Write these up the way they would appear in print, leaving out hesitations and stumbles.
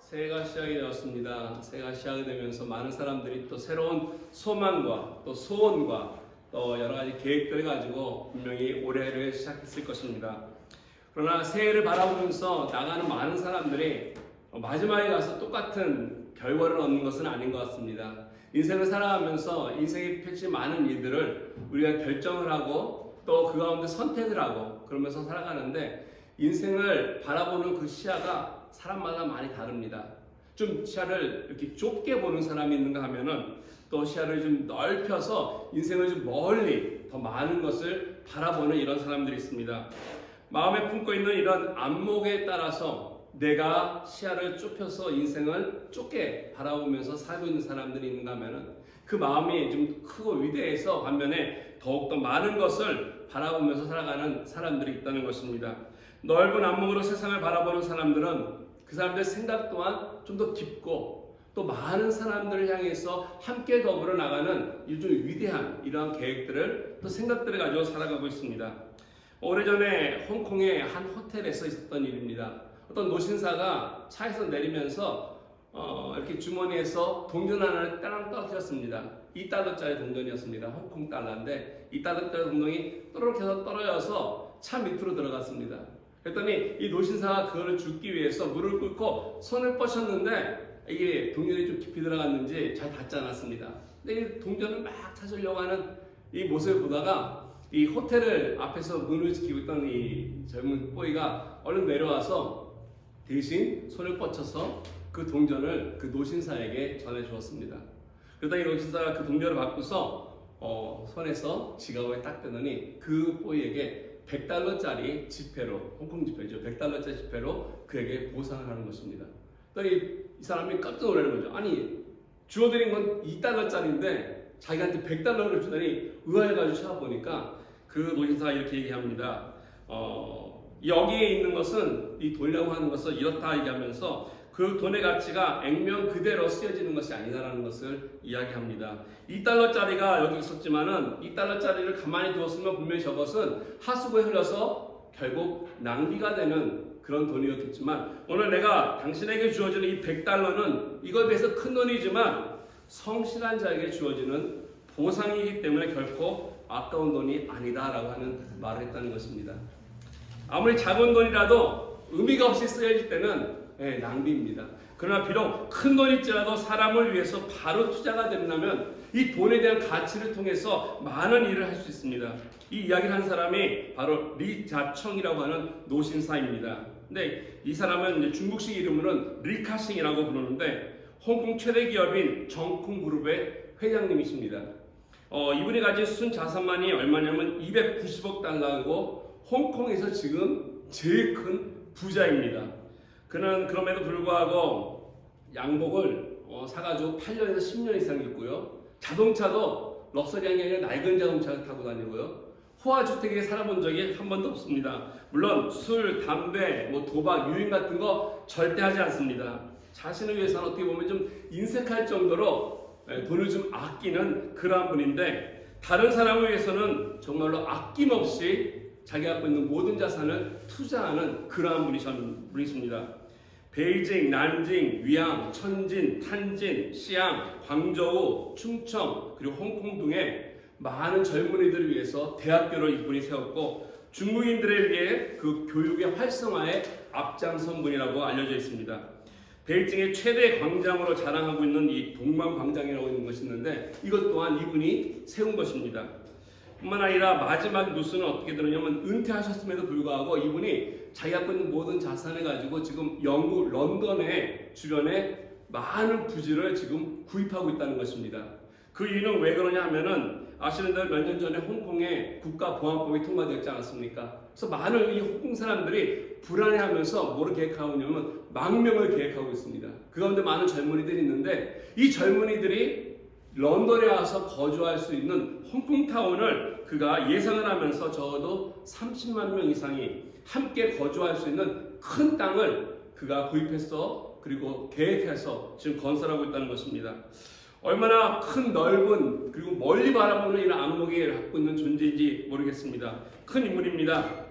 새해가 시작이 되었습니다. 새해가 시작이 되면서 많은 사람들이 또 새로운 소망과 또 소원과 또 여러 가지 계획들을 가지고 분명히 올해를 시작했을 것입니다. 그러나 새해를 바라보면서 나가는 많은 사람들이 마지막에 가서 똑같은 결과를 얻는 것은 아닌 것 같습니다. 인생을 살아가면서 인생에 펼친 많은 일들을 우리가 결정을 하고 또 그 가운데 선택을 하고 그러면서 살아가는데 인생을 바라보는 그 시야가 사람마다 많이 다릅니다. 좀 시야를 이렇게 좁게 보는 사람이 있는가 하면은 또 시야를 좀 넓혀서 인생을 좀 멀리 더 많은 것을 바라보는 이런 사람들이 있습니다. 마음에 품고 있는 이런 안목에 따라서 내가 시야를 좁혀서 인생을 좁게 바라보면서 살고 있는 사람들이 있는가 하면은 그 마음이 좀 크고 위대해서 반면에 더욱더 많은 것을 바라보면서 살아가는 사람들이 있다는 것입니다. 넓은 안목으로 세상을 바라보는 사람들은 그 사람들의 생각 또한 좀 더 깊고 또 많은 사람들을 향해서 함께 더불어 나가는 좀 위대한 이러한 계획들을 또 생각들을 가지고 살아가고 있습니다. 오래전에 홍콩의 한 호텔에서 있었던 일입니다. 어떤 노신사가 차에서 내리면서 이렇게 주머니에서 동전 하나를 따랑 떨어뜨렸습니다. 2달러짜리 동전이었습니다. 홍콩 달러인데 2달러짜리 동전이 또르륵 해서 떨어져서 차 밑으로 들어갔습니다. 그랬더니 이 노신사가 그거를 줍기 위해서 물을 끓고 손을 뻗쳤는데 이게 동전이 좀 깊이 들어갔는지 잘 닿지 않았습니다. 근데 이 동전을 막 찾으려고 하는 이 모습을 보다가 이 호텔을 앞에서 문을 지키고 있던 이 젊은 보이가 얼른 내려와서 대신 손을 뻗쳐서 그 동전을 그 노신사에게 전해주었습니다. 그러다 이 노신사가 그 동전을 받고서 손에서 지갑에 딱 대더니 그 보이에게 100달러짜리 지폐로, 홍콩 지폐죠. 100달러짜리 지폐로 그에게 보상을 하는 것입니다. 그랬더니 이 사람이 깜짝 놀라는 거죠. 아니, 주어드린 건 2달러짜리인데 자기한테 100달러를 주더니 의아해가지고 찾아보니까 그 노신사가 이렇게 얘기합니다. 여기에 있는 것은, 이 돈이라고 하는 것은 이렇다 얘기하면서 그 돈의 가치가 액면 그대로 쓰여지는 것이 아니다라는 것을 이야기합니다. 2달러짜리가 여기 있었지만은 2달러짜리를 가만히 두었으면 분명히 저것은 하수구에 흘러서 결국 낭비가 되는 그런 돈이었겠지만 오늘 내가 당신에게 주어지는 이 100달러는 이거에 비해서 큰 돈이지만 성실한 자에게 주어지는 보상이기 때문에 결코 아까운 돈이 아니다라고 하는 말을 했다는 것입니다. 아무리 작은 돈이라도 의미가 없이 쓰여질 때는 낭비입니다. 그러나 비록 큰 돈일지라도 사람을 위해서 바로 투자가 된다면 이 돈에 대한 가치를 통해서 많은 일을 할 수 있습니다. 이 이야기를 한 사람이 바로 리자청이라고 하는 노신사입니다. 근데 이 사람은 이제 중국식 이름으로는 리카싱이라고 부르는데 홍콩 최대 기업인 정콩그룹의 회장님이십니다. 이분이 가진 순자산만이 얼마냐면 290억 달러고 홍콩에서 지금 제일 큰 부자입니다. 그는 그럼에도 불구하고 양복을 사가지고 8년에서 10년 이상 입고요. 자동차도 럭셔리한 게 아니라 낡은 자동차를 타고 다니고요. 호화주택에 살아본 적이 한 번도 없습니다. 물론 술, 담배, 도박, 유인 같은 거 절대 하지 않습니다. 자신을 위해서는 어떻게 보면 좀 인색할 정도로 돈을 좀 아끼는 그러한 분인데 다른 사람을 위해서는 정말로 아낌없이 자기가 갖고 있는 모든 자산을 투자하는 그러한 분이십니다. 베이징, 난징, 위양, 천진, 탄진, 시양, 광저우, 충청 그리고 홍콩 등의 많은 젊은이들을 위해서 대학교를 이분이 세웠고 중국인들에 위해 그 교육의 활성화에 앞장선 분이라고 알려져 있습니다. 베이징의 최대 광장으로 자랑하고 있는 이 동방광장이라고 있는 것이 있는데 이것 또한 이분이 세운 것입니다. 뿐만 아니라 마지막 뉴스는 어떻게 들었냐면 은퇴하셨음에도 불구하고 이분이 자기 갖고 있는 모든 자산을 가지고 지금 영국 런던의 주변에 많은 부지를 지금 구입하고 있다는 것입니다. 그 이유는 왜 그러냐 하면은 아시는 대로 몇 년 전에 홍콩에 국가보안법이 통과되었지 않았습니까? 그래서 많은 이 홍콩 사람들이 불안해하면서 뭐를 계획하고 있냐면 망명을 계획하고 있습니다. 그 가운데 많은 젊은이들이 있는데 이 젊은이들이 런던에 와서 거주할 수 있는 홍콩타운을 그가 예상을 하면서 적어도 30만 명 이상이 함께 거주할 수 있는 큰 땅을 그가 구입해서 그리고 계획해서 지금 건설하고 있다는 것입니다. 얼마나 큰 넓은 그리고 멀리 바라보는 이런 안목이 갖고 있는 존재인지 모르겠습니다. 큰 인물입니다.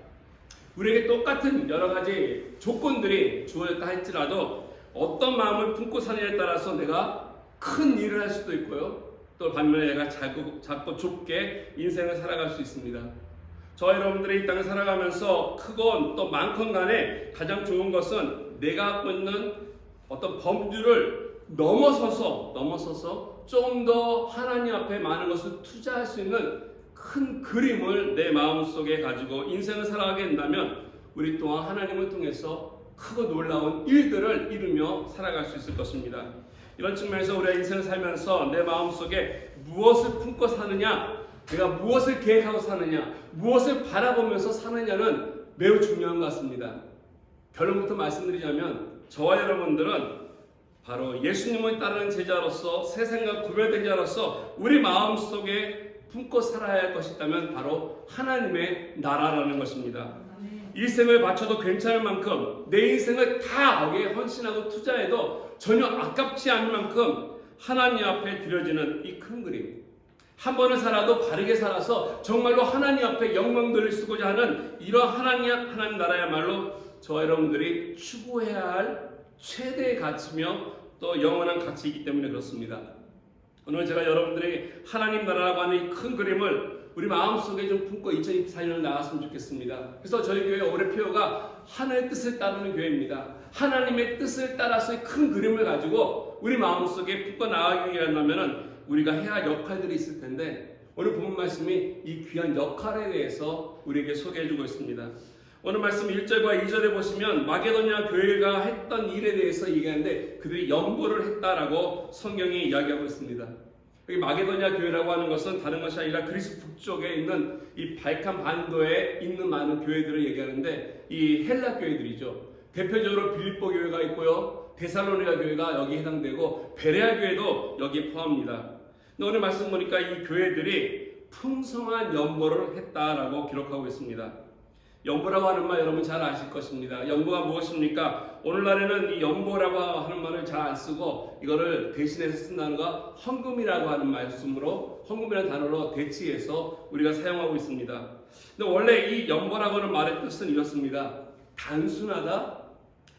우리에게 똑같은 여러 가지 조건들이 주어졌다 할지라도 어떤 마음을 품고 사느냐에 따라서 내가 큰 일을 할 수도 있고요. 또 반면에 내가 작고 좁게 인생을 살아갈 수 있습니다. 저와 여러분들이 이 땅을 살아가면서 크건 또 많건 간에 가장 좋은 것은 내가 갖고 있는 어떤 범주를 넘어서서 좀 더 하나님 앞에 많은 것을 투자할 수 있는 큰 그림을 내 마음속에 가지고 인생을 살아가게 된다면 우리 또한 하나님을 통해서 크고 놀라운 일들을 이루며 살아갈 수 있을 것입니다. 이런 측면에서 우리가 인생을 살면서 내 마음속에 무엇을 품고 사느냐, 내가 무엇을 계획하고 사느냐, 무엇을 바라보면서 사느냐는 매우 중요한 것 같습니다. 결론부터 말씀드리자면 저와 여러분들은 바로 예수님을 따르는 제자로서 세상과 구별된 자로서 우리 마음속에 품고 살아야 할 것이 있다면 바로 하나님의 나라라는 것입니다. 일생을 바쳐도 괜찮을 만큼 내 인생을 다 거기에 헌신하고 투자해도 전혀 아깝지 않을 만큼 하나님 앞에 드려지는 이 큰 그림, 한 번을 살아도 바르게 살아서 정말로 하나님 앞에 영광 돌릴 수고자 하는 이런 하나님 나라야말로 저와 여러분들이 추구해야 할 최대의 가치며 또 영원한 가치이기 때문에 그렇습니다. 오늘 제가 여러분들이 하나님 나라라고 하는 이 큰 그림을 우리 마음속에 좀 품고 2024년을 나갔으면 좋겠습니다. 그래서 저희 교회 올해 표어가 하늘의 뜻을 따르는 교회입니다. 하나님의 뜻을 따라서 큰 그림을 가지고 우리 마음속에 품고 나가기 위하면 우리가 해야 할 역할들이 있을 텐데 오늘 본문 말씀이 이 귀한 역할에 대해서 우리에게 소개해주고 있습니다. 오늘 말씀 1절과 2절에 보시면 마게도냐 교회가 했던 일에 대해서 얘기하는데 그들이 연보를 했다라고 성경이 이야기하고 있습니다. 여기 마게도냐 교회라고 하는 것은 다른 것이 아니라 그리스 북쪽에 있는 이 발칸 반도에 있는 많은 교회들을 얘기하는데 이 헬라 교회들이죠. 대표적으로 빌립보 교회가 있고요. 데살로니가 교회가 여기에 해당되고 베레아 교회도 여기에 포함합니다. 근데 오늘 말씀 보니까 이 교회들이 풍성한 연보를 했다라고 기록하고 있습니다. 연보라고 하는 말 여러분 잘 아실 것입니다. 연보가 무엇입니까? 오늘날에는 이 연보라고 하는 말을 잘 안 쓰고 이거를 대신해서 쓴다는 거 헌금이라고 하는 말씀으로 헌금이라는 단어로 대치해서 우리가 사용하고 있습니다. 근데 원래 이 연보라고 하는 말의 뜻은 이렇습니다. 단순하다,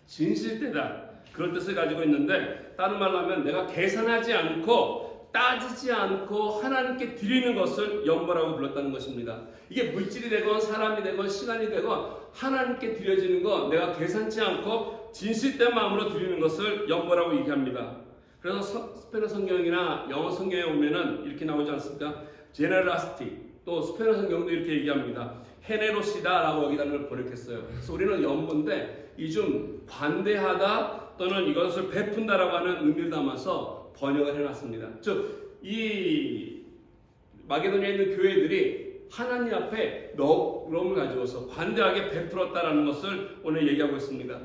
진실되다 그런 뜻을 가지고 있는데 다른 말로 하면 내가 계산하지 않고 따지지 않고 하나님께 드리는 것을 연보라고 불렀다는 것입니다. 이게 물질이 되건 사람이 되건 시간이 되건 하나님께 드려지는 거 내가 계산치 않고 진실된 마음으로 드리는 것을 연보라고 얘기합니다. 그래서 스페인어 성경이나 영어 성경에 오면은 이렇게 나오지 않습니까? generosity 또 스페인어 성경도 이렇게 얘기합니다. 헤네로시다라고 여기다를 번역했어요. 그래서 우리는 연보인데 이 좀 관대하다 또는 이것을 베푼다라고 하는 의미를 담아서 번역을 해놨습니다. 즉, 이 마게도니아에 있는 교회들이 하나님 앞에 너그러움을 가지고서 관대하게 베풀었다라는 것을 오늘 얘기하고 있습니다.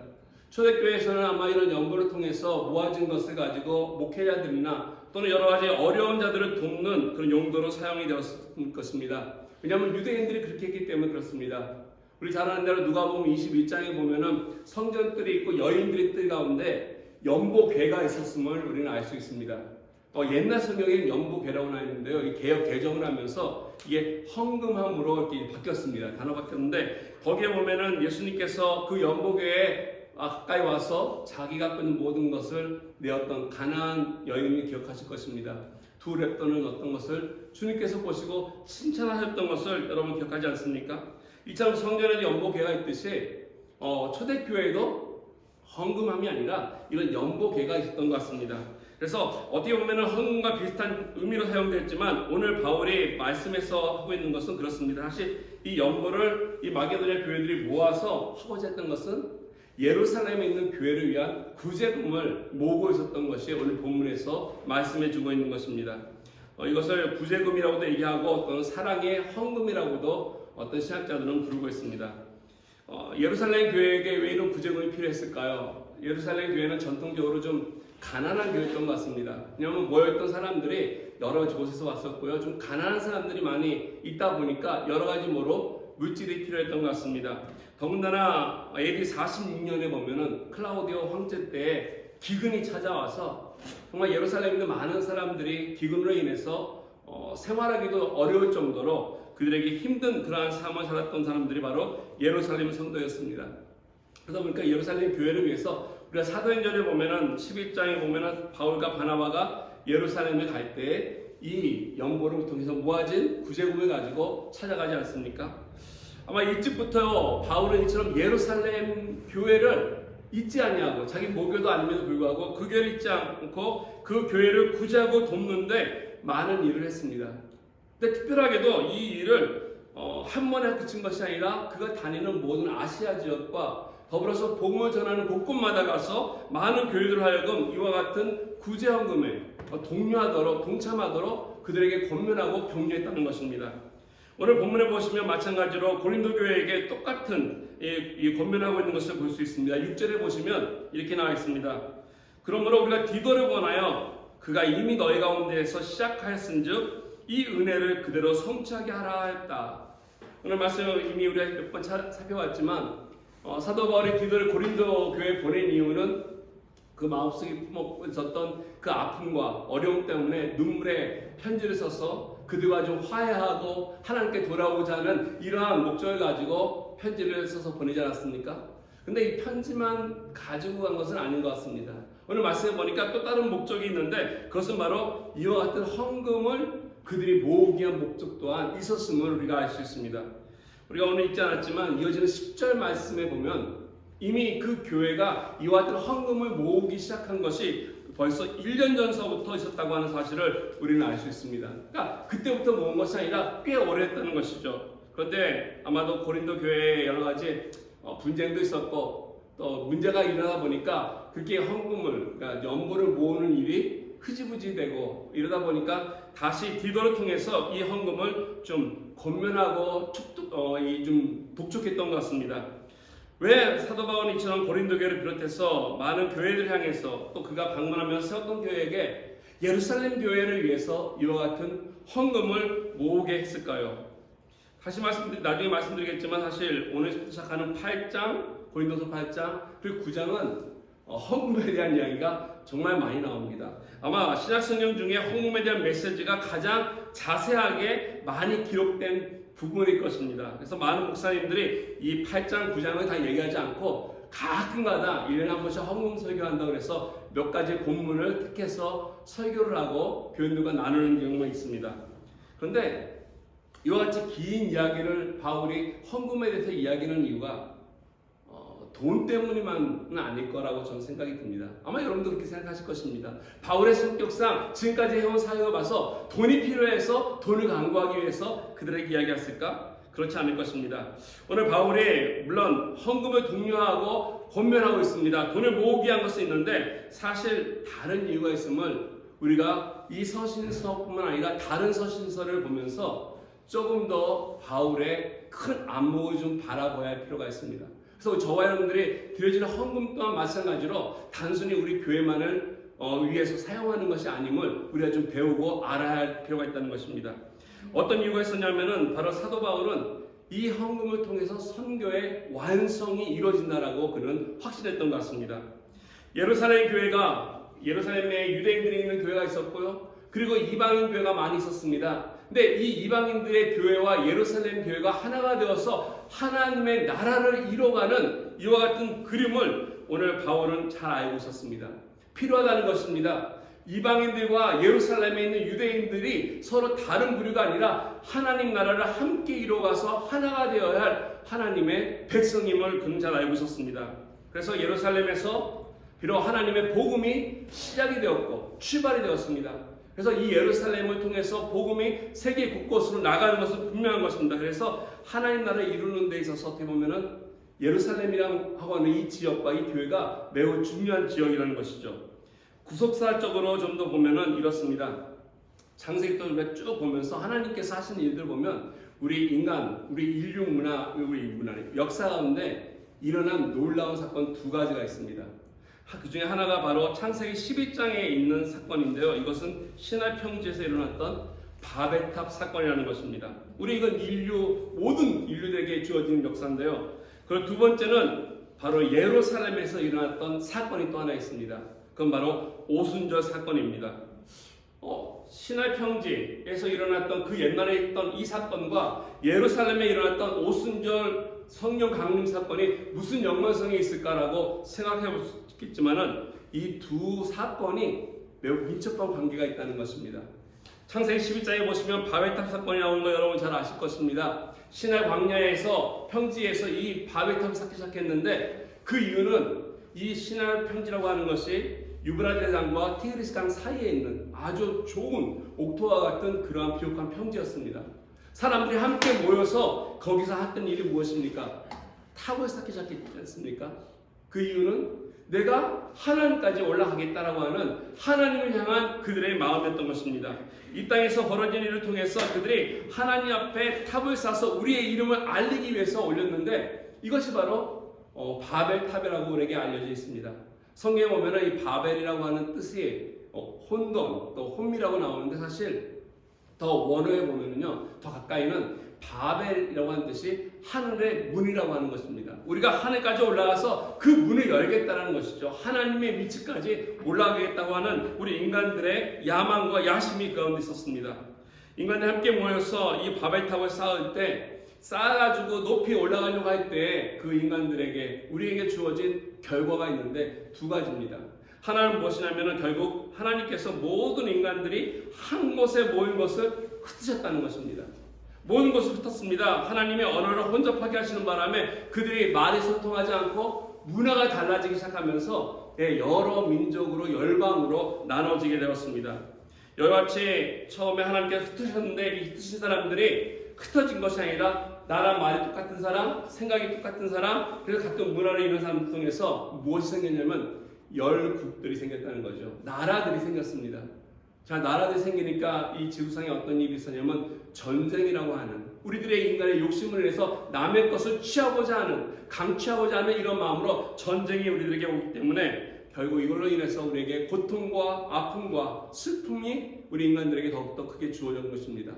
초대교회에서는 아마 이런 연보를 통해서 모아진 것을 가지고 목회자들이나 또는 여러 가지 어려운 자들을 돕는 그런 용도로 사용이 되었을 것입니다. 왜냐하면 유대인들이 그렇게 했기 때문에 그렇습니다. 우리 잘 아는 대로 누가복음 21장에 보면은 성전들이 있고 여인들의 뜰 가운데 연보궤가 있었음을 우리는 알 수 있습니다. 옛날 성경에는 연보궤라고 나와 있는데요. 이 개역 개정을 하면서 이게 헌금함으로 이렇게 바뀌었습니다. 단어 바뀌었는데 거기에 보면은 예수님께서 그 연보궤에 가까이 와서 자기가 갖고 있는 모든 것을 내었던 가나안 여인이 기억하실 것입니다. 두 렙돈을 넣었던 것을 주님께서 보시고 칭찬하셨던 것을 여러분 기억하지 않습니까? 이처럼 성전에도 연보궤가 있듯이 초대교회도 헌금함이 아니라 이런 연보궤가 있었던 것 같습니다. 그래서 어떻게 보면 헌금과 비슷한 의미로 사용됐지만 오늘 바울이 말씀에서 하고 있는 것은 그렇습니다. 사실 이 연보를 이 마게도냐 교회들이 모아서 하고자 했던 것은 예루살렘에 있는 교회를 위한 구제금을 모으고 있었던 것이 오늘 본문에서 말씀해 주고 있는 것입니다. 이것을 구제금이라고도 얘기하고 어떤 사랑의 헌금이라고도 어떤 신학자들은 부르고 있습니다. 예루살렘 교회에게 왜 이런 구제금이 필요했을까요? 예루살렘 교회는 전통적으로 좀 가난한 교회였던 것 같습니다. 왜냐하면 모여있던 사람들이 여러 곳에서 왔었고요. 좀 가난한 사람들이 많이 있다 보니까 여러 가지 모로 물질이 필요했던 것 같습니다. 더군다나 AD 46년에 보면은 클라우디오 황제 때 기근이 찾아와서 정말 예루살렘에 있는 많은 사람들이 기근으로 인해서 생활하기도 어려울 정도로 그들에게 힘든 그러한 삶을 살았던 사람들이 바로 예루살렘 성도였습니다. 그러다 보니까 예루살렘 교회를 위해서 우리가 사도행전에 보면은 11장에 보면은 바울과 바나바가 예루살렘에 갈 때 이 연보를 통해서 모아진 구제금을 가지고 찾아가지 않습니까? 아마 일찍부터 바울은 이처럼 예루살렘 교회를 잊지 아니하고 자기 모교도 아님에도 불구하고 그 교회를 잊지 않고 그 교회를 구제하고 돕는데 많은 일을 했습니다. 근데 특별하게도 이 일을 한 번에 그친 것이 아니라 그가 다니는 모든 아시아 지역과 더불어서 복음을 전하는 곳곳마다 가서 많은 교회들 하여금 이와 같은 구제헌금에 동료하도록 동참하도록 그들에게 권면하고 격려했다는 것입니다. 오늘 본문에 보시면 마찬가지로 고린도 교회에게 똑같은 이 권면하고 있는 것을 볼 수 있습니다. 6절에 보시면 이렇게 나와 있습니다. 그러므로 우리가 디도를 권하여 그가 이미 너희 가운데에서 시작하였은즉 이 은혜를 그대로 성취하게 하라 했다. 오늘 말씀을 이미 우리가 몇 번 살펴봤지만 사도 바울이 디도를 고린도 교회에 보낸 이유는 그 마음속에 품고 있었던 그 아픔과 어려움 때문에 눈물에 편지를 써서 그들과 좀 화해하고 하나님께 돌아오자 하는 이러한 목적을 가지고 편지를 써서 보내지 않았습니까? 근데 이 편지만 가지고 간 것은 아닌 것 같습니다. 오늘 말씀해 보니까 또 다른 목적이 있는데 그것은 바로 이와 같은 헌금을 그들이 모으기 위한 목적 또한 있었음을 우리가 알 수 있습니다. 우리가 오늘 읽지 않았지만 이어지는 10절 말씀에 보면 이미 그 교회가 이와 같은 헌금을 모으기 시작한 것이 벌써 1년 전서부터 있었다고 하는 사실을 우리는 알 수 있습니다. 그러니까 그때부터 모은 것이 아니라 꽤 오래됐다는 것이죠. 그런데 아마도 고린도 교회에 여러 가지 분쟁도 있었고 또 문제가 일어나다 보니까 그렇게 헌금을 그러니까 연보를 모으는 일이 흐지부지 되고 이러다 보니까 다시 디도를 통해서 이 헌금을 좀 권면하고 좀 독촉했던 것 같습니다. 왜 사도 바울은 이처럼 고린도 교회를 비롯해서 많은 교회들을 향해서 또 그가 방문하면서 세웠던 교회에게 예루살렘 교회를 위해서 이와 같은 헌금을 모으게 했을까요? 다시 나중에 말씀드리겠지만 사실 오늘부터 시작하는 8장, 고린도서 8장 그리고 9장은 헌금에 대한 이야기가 정말 많이 나옵니다. 아마 신약성경 중에 헌금에 대한 메시지가 가장 자세하게 많이 기록된 부분일 것입니다. 그래서 많은 목사님들이 이 8장, 9장을 다 얘기하지 않고 가끔가다 1년에 한 번씩 헌금 설교한다고 해서 몇 가지 본문을 택해서 설교를 하고 교인들과 나누는 경우가 있습니다. 그런데 이와 같이 긴 이야기를 바울이 헌금에 대해서 이야기하는 이유가 돈 때문이만은 아닐 거라고 저는 생각이 듭니다. 아마 여러분도 그렇게 생각하실 것입니다. 바울의 성격상 지금까지 해온 사역을 봐서 돈이 필요해서 돈을 강구하기 위해서 그들에게 이야기했을까? 그렇지 않을 것입니다. 오늘 바울이 물론 헌금을 독려하고 권면하고 있습니다. 돈을 모으기 위한 것은 있는데 사실 다른 이유가 있음을 우리가 이 서신서뿐만 아니라 다른 서신서를 보면서 조금 더 바울의 큰 안목을 좀 바라봐야 할 필요가 있습니다. 그래서 저와 여러분들이 드려지는 헌금 또한 마찬가지로 단순히 우리 교회만을 위해서 사용하는 것이 아님을 우리가 좀 배우고 알아야 할 필요가 있다는 것입니다. 어떤 이유가 있었냐면은 바로 사도 바울은 이 헌금을 통해서 선교의 완성이 이루어진다라고 그는 확신했던 것 같습니다. 예루살렘 교회가 예루살렘에 유대인들이 있는 교회가 있었고요. 그리고 이방인 교회가 많이 있었습니다. 근데 이 이방인들의 교회와 예루살렘 교회가 하나가 되어서 하나님의 나라를 이뤄가는 이와 같은 그림을 오늘 바울은 잘 알고 있었습니다. 필요하다는 것입니다. 이방인들과 예루살렘에 있는 유대인들이 서로 다른 부류가 아니라 하나님 나라를 함께 이뤄가서 하나가 되어야 할 하나님의 백성임을 그는 잘 알고 있었습니다. 그래서 예루살렘에서 비록 하나님의 복음이 시작이 되었고 출발이 되었습니다. 그래서 이 예루살렘을 통해서 복음이 세계 곳곳으로 나가는 것은 분명한 것입니다. 그래서 하나님 나라를 이루는 데 있어서 어떻게 보면은 예루살렘이라고 하는 이 지역과 이 교회가 매우 중요한 지역이라는 것이죠. 구속사적으로 좀 더 보면은 이렇습니다. 창세기도 우리가 쭉 보면서 하나님께서 하신 일들 보면 우리 인간, 우리 인류 문화, 역사 가운데 일어난 놀라운 사건 두 가지가 있습니다. 그 중에 하나가 바로 창세기 12장에 있는 사건인데요. 이것은 시내 평지에서 일어났던 바벨탑 사건이라는 것입니다. 우리 이건 모든 인류들에게 주어진 역사인데요. 그리고 두 번째는 바로 예루살렘에서 일어났던 사건이 또 하나 있습니다. 그건 바로 오순절 사건입니다. 시내 평지에서 일어났던 그 옛날에 있던 이 사건과 예루살렘에 일어났던 오순절 성령 강림 사건이 무슨 연관성이 있을까라고 생각해 볼 수 있겠지만은 이 두 사건이 매우 밀접한 관계가 있다는 것입니다. 창세기 11장에 보시면 바벨탑 사건이 나오는 거 여러분 잘 아실 것입니다. 시내 광야에서 평지에서 이 바벨탑을 쌓기 시작했는데 그 이유는 이 시내 평지라고 하는 것이 유브라데 강과 티그리스 강 사이에 있는 아주 좋은 옥토와 같은 그러한 비옥한 평지였습니다. 사람들이 함께 모여서 거기서 했던 일이 무엇입니까? 탑을 쌓기 시작했지 않습니까? 그 이유는 내가 하나님까지 올라가겠다라고 하는 하나님을 향한 그들의 마음이었던 것입니다. 이 땅에서 벌어진 일을 통해서 그들이 하나님 앞에 탑을 쌓아서 우리의 이름을 알리기 위해서 올렸는데 이것이 바로 바벨탑이라고 우리에게 알려져 있습니다. 성경에 보면 이 바벨이라고 하는 뜻이 혼돈 또 혼미라고 나오는데 사실 더 원어에 보면은요 더 가까이는 바벨이라고 하는 뜻이 하늘의 문이라고 하는 것입니다. 우리가 하늘까지 올라가서 그 문을 열겠다는 것이죠. 하나님의 위치까지 올라가겠다고 하는 우리 인간들의 야망과 야심이 그 가운데 있었습니다. 인간들이 함께 모여서 이 바벨탑을 쌓을 때 쌓아가지고 높이 올라가려고 할 때 그 인간들에게 우리에게 주어진 결과가 있는데 두 가지입니다. 하나는 무엇이냐면 결국 하나님께서 모든 인간들이 한 곳에 모인 것을 흩으셨다는 것입니다. 모든 것을 흩었습니다. 하나님의 언어를 혼잡하게 하시는 바람에 그들이 말이 소통하지 않고 문화가 달라지기 시작하면서 여러 민족으로 열방으로 나눠지게 되었습니다. 이와 같이 처음에 하나님께서 흩으셨는데 이 흩으신 사람들이 흩어진 것이 아니라 나랑 말이 똑같은 사람, 생각이 똑같은 사람, 그래서 같은 문화를 이루는 사람들 통해서 무엇이 생겼냐면 열국들이 생겼다는 거죠. 나라들이 생겼습니다. 자, 나라들이 생기니까 이 지구상에 어떤 일이 있었냐면 전쟁이라고 하는 우리들의 인간의 욕심을 내서 남의 것을 취하고자 하는 강취하고자 하는 이런 마음으로 전쟁이 우리들에게 오기 때문에 결국 이걸로 인해서 우리에게 고통과 아픔과 슬픔이 우리 인간들에게 더욱더 크게 주어진 것입니다.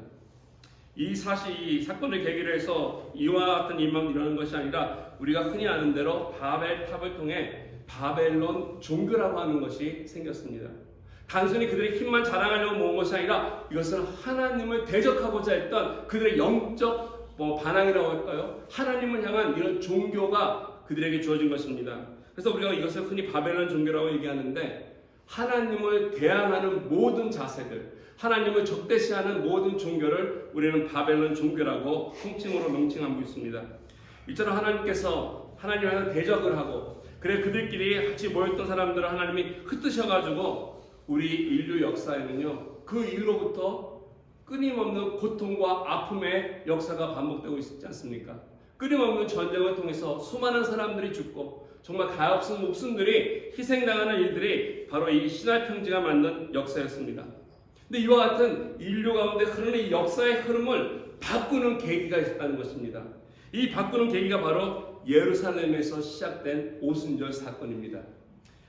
이 사건을 계기로 해서 이와 같은 일만 일어나는 것이 아니라 우리가 흔히 아는 대로 바벨탑을 통해 바벨론 종교라고 하는 것이 생겼습니다. 단순히 그들의 힘만 자랑하려고 모은 것이 아니라 이것은 하나님을 대적하고자 했던 그들의 영적 반항이라고 할까요? 하나님을 향한 이런 종교가 그들에게 주어진 것입니다. 그래서 우리가 이것을 흔히 바벨론 종교라고 얘기하는데 하나님을 대항하는 모든 자세들, 하나님을 적대시하는 모든 종교를 우리는 바벨론 종교라고 통칭으로 명칭하고 있습니다. 이처럼 하나님께서 하나님을 향해 대적을 하고 그래 그들끼리 같이 모였던 사람들을 하나님이 흩으셔가지고 우리 인류 역사에는요 그 일로부터 끊임없는 고통과 아픔의 역사가 반복되고 있지 않습니까? 끊임없는 전쟁을 통해서 수많은 사람들이 죽고 정말 가엾은 목숨들이 희생당하는 일들이 바로 이 시나이 평지가 만든 역사였습니다. 근데 이와 같은 인류 가운데 흐르는 이 역사의 흐름을 바꾸는 계기가 있었다는 것입니다. 이 바꾸는 계기가 바로 예루살렘에서 시작된 오순절 사건입니다.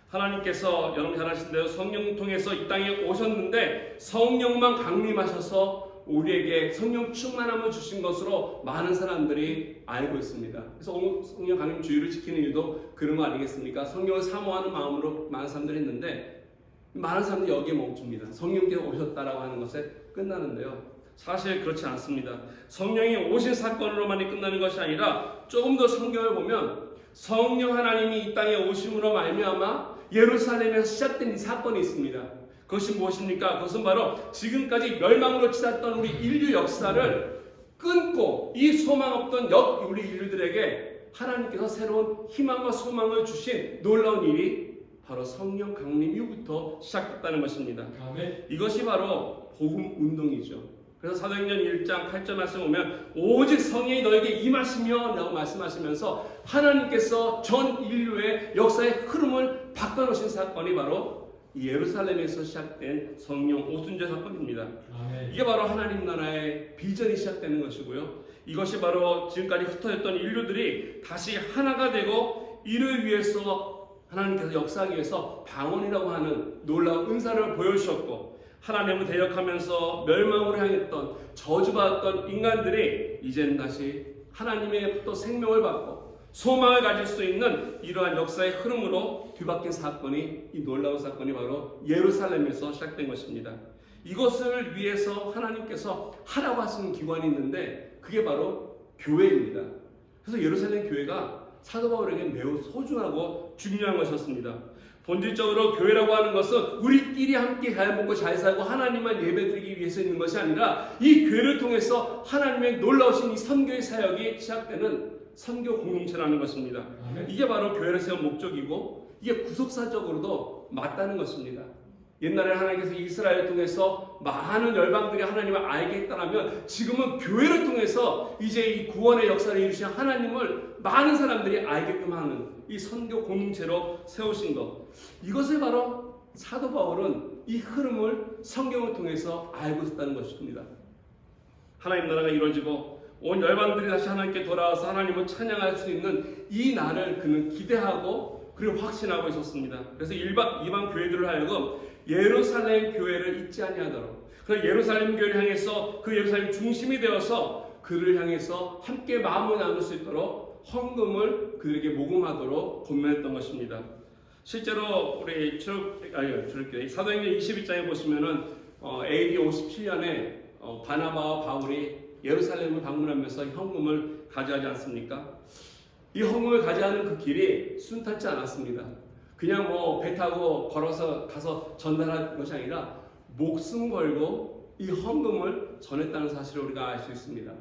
하나님께서 여러분 잘 아시는 대로 성령 통해서 이 땅에 오셨는데 성령만 강림하셔서 우리에게 성령 충만함을 주신 것으로 많은 사람들이 알고 있습니다. 그래서 성령 강림 주의를 지키는 이유도 그런 거 아니겠습니까? 성령을 사모하는 마음으로 많은 사람들이 있는데 많은 사람들이 여기에 멈춥니다. 성령께서 오셨다라고 하는 것에 끝나는데요. 사실 그렇지 않습니다. 성령이 오신 사건으로만이 끝나는 것이 아니라 조금 더 성경을 보면 성령 하나님이 이 땅에 오심으로 말미암아 예루살렘에서 시작된 이 사건이 있습니다. 그것이 무엇입니까? 그것은 바로 지금까지 멸망으로 치닫던 우리 인류 역사를 끊고 이 소망 없던 우리 인류들에게 하나님께서 새로운 희망과 소망을 주신 놀라운 일이 바로 성령 강림 이후부터 시작됐다는 것입니다. 아멘. 이것이 바로 복음 운동이죠. 그래서 사도행전 1장 8절 말씀 보면 오직 성령이 너에게 임하시며 라고 말씀하시면서 하나님께서 전 인류의 역사의 흐름을 바꿔놓으신 사건이 바로 예루살렘에서 시작된 성령 오순절 사건입니다. 아멘. 이게 바로 하나님 나라의 비전이 시작되는 것이고요. 이것이 바로 지금까지 흩어졌던 인류들이 다시 하나가 되고 이를 위해서 하나님께서 역사하기 위해서 방언이라고 하는 놀라운 은사를 보여주셨고 하나님을 대적하면서 멸망으로 향했던 저주받았던 인간들이 이제는 다시 하나님의 또 생명을 받고 소망을 가질 수 있는 이러한 역사의 흐름으로 뒤바뀐 사건이 이 놀라운 사건이 바로 예루살렘에서 시작된 것입니다. 이것을 위해서 하나님께서 하라고 하시는 기관이 있는데 그게 바로 교회입니다. 그래서 예루살렘 교회가 사도 바울에게 매우 소중하고 중요한 것이었습니다. 본질적으로 교회라고 하는 것은 우리끼리 함께 잘 먹고 잘 살고 하나님만 예배드리기 위해서 있는 것이 아니라 이 교회를 통해서 하나님의 놀라우신 이 선교의 사역이 시작되는 선교 공동체라는 것입니다. 이게 바로 교회를 세운 목적이고 이게 구속사적으로도 맞다는 것입니다. 옛날에 하나님께서 이스라엘을 통해서 많은 열방들이 하나님을 알게 했다면 지금은 교회를 통해서 이제 이 구원의 역사를 이루신 하나님을 많은 사람들이 알게끔 하는 이 선교 공동체로 세우신 것, 이것을 바로 사도 바울은 이 흐름을 성경을 통해서 알고 있었다는 것입니다. 하나님 나라가 이루어지고 온 열방들이 다시 하나님께 돌아와서 하나님을 찬양할 수 있는 이 날을 그는 기대하고 그리고 확신하고 있었습니다. 그래서 이방 교회들을 하여금 예루살렘 교회를 잊지 아니하도록, 그래서 예루살렘 교회를 향해서 그 예루살렘 중심이 되어서 그를 향해서 함께 마음을 나눌 수 있도록 헌금을 그들에게 모금하도록 권면했던 것입니다. 실제로 우리 사도행전 22장에 보시면은 AD 57년에 바나바와 바울이 예루살렘을 방문하면서 헌금을 가져가지 않습니까? 이 헌금을 가져가는 그 길이 순탄치 않았습니다. 그냥 배 타고 걸어서 가서 전달한 것이 아니라 목숨 걸고 이 헌금을 전했다는 사실을 우리가 알 수 있습니다.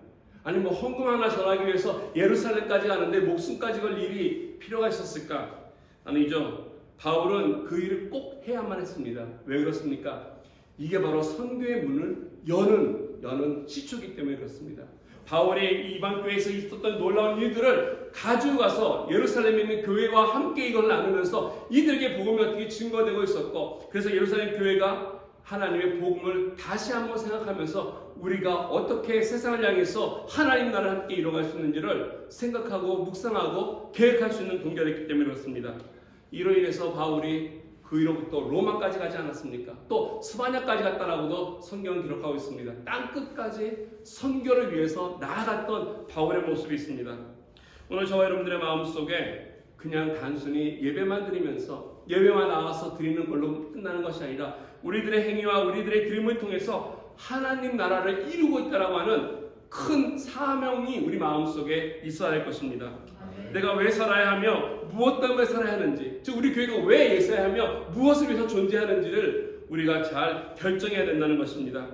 아니 헌금 하나 전하기 위해서 예루살렘까지 가는데 목숨까지 걸 일이 필요가 있었을까? 아니죠. 바울은 그 일을 꼭 해야만 했습니다. 왜 그렇습니까? 이게 바로 선교의 문을 여는 시초기 때문에 그렇습니다. 바울이 이방 교회에서 있었던 놀라운 일들을 가지고 가서 예루살렘에 있는 교회와 함께 이걸 나누면서 이들에게 복음이 어떻게 증거되고 있었고, 그래서 예루살렘 교회가 하나님의 복음을 다시 한번 생각하면서 우리가 어떻게 세상을 향해서 하나님 나라를 함께 이뤄갈 수 있는지를 생각하고 묵상하고 계획할 수 있는 동기가 됐기 때문에 그렇습니다. 이로 인해서 바울이 그 이로부터 로마까지 가지 않았습니까? 또 스바냐까지 갔다라고도 성경은 기록하고 있습니다. 땅끝까지 선교를 위해서 나아갔던 바울의 모습이 있습니다. 오늘 저와 여러분들의 마음속에 그냥 단순히 예배만 드리면서 예배만 나와서 드리는 걸로 끝나는 것이 아니라 우리들의 행위와 우리들의 드림을 통해서 하나님 나라를 이루고 있다라고 하는 큰 사명이 우리 마음속에 있어야 할 것입니다. 내가 왜 살아야 하며 무엇 때문에 살아야 하는지, 즉 우리 교회가 왜 있어야 하며 무엇을 위해서 존재하는지를 우리가 잘 결정해야 된다는 것입니다.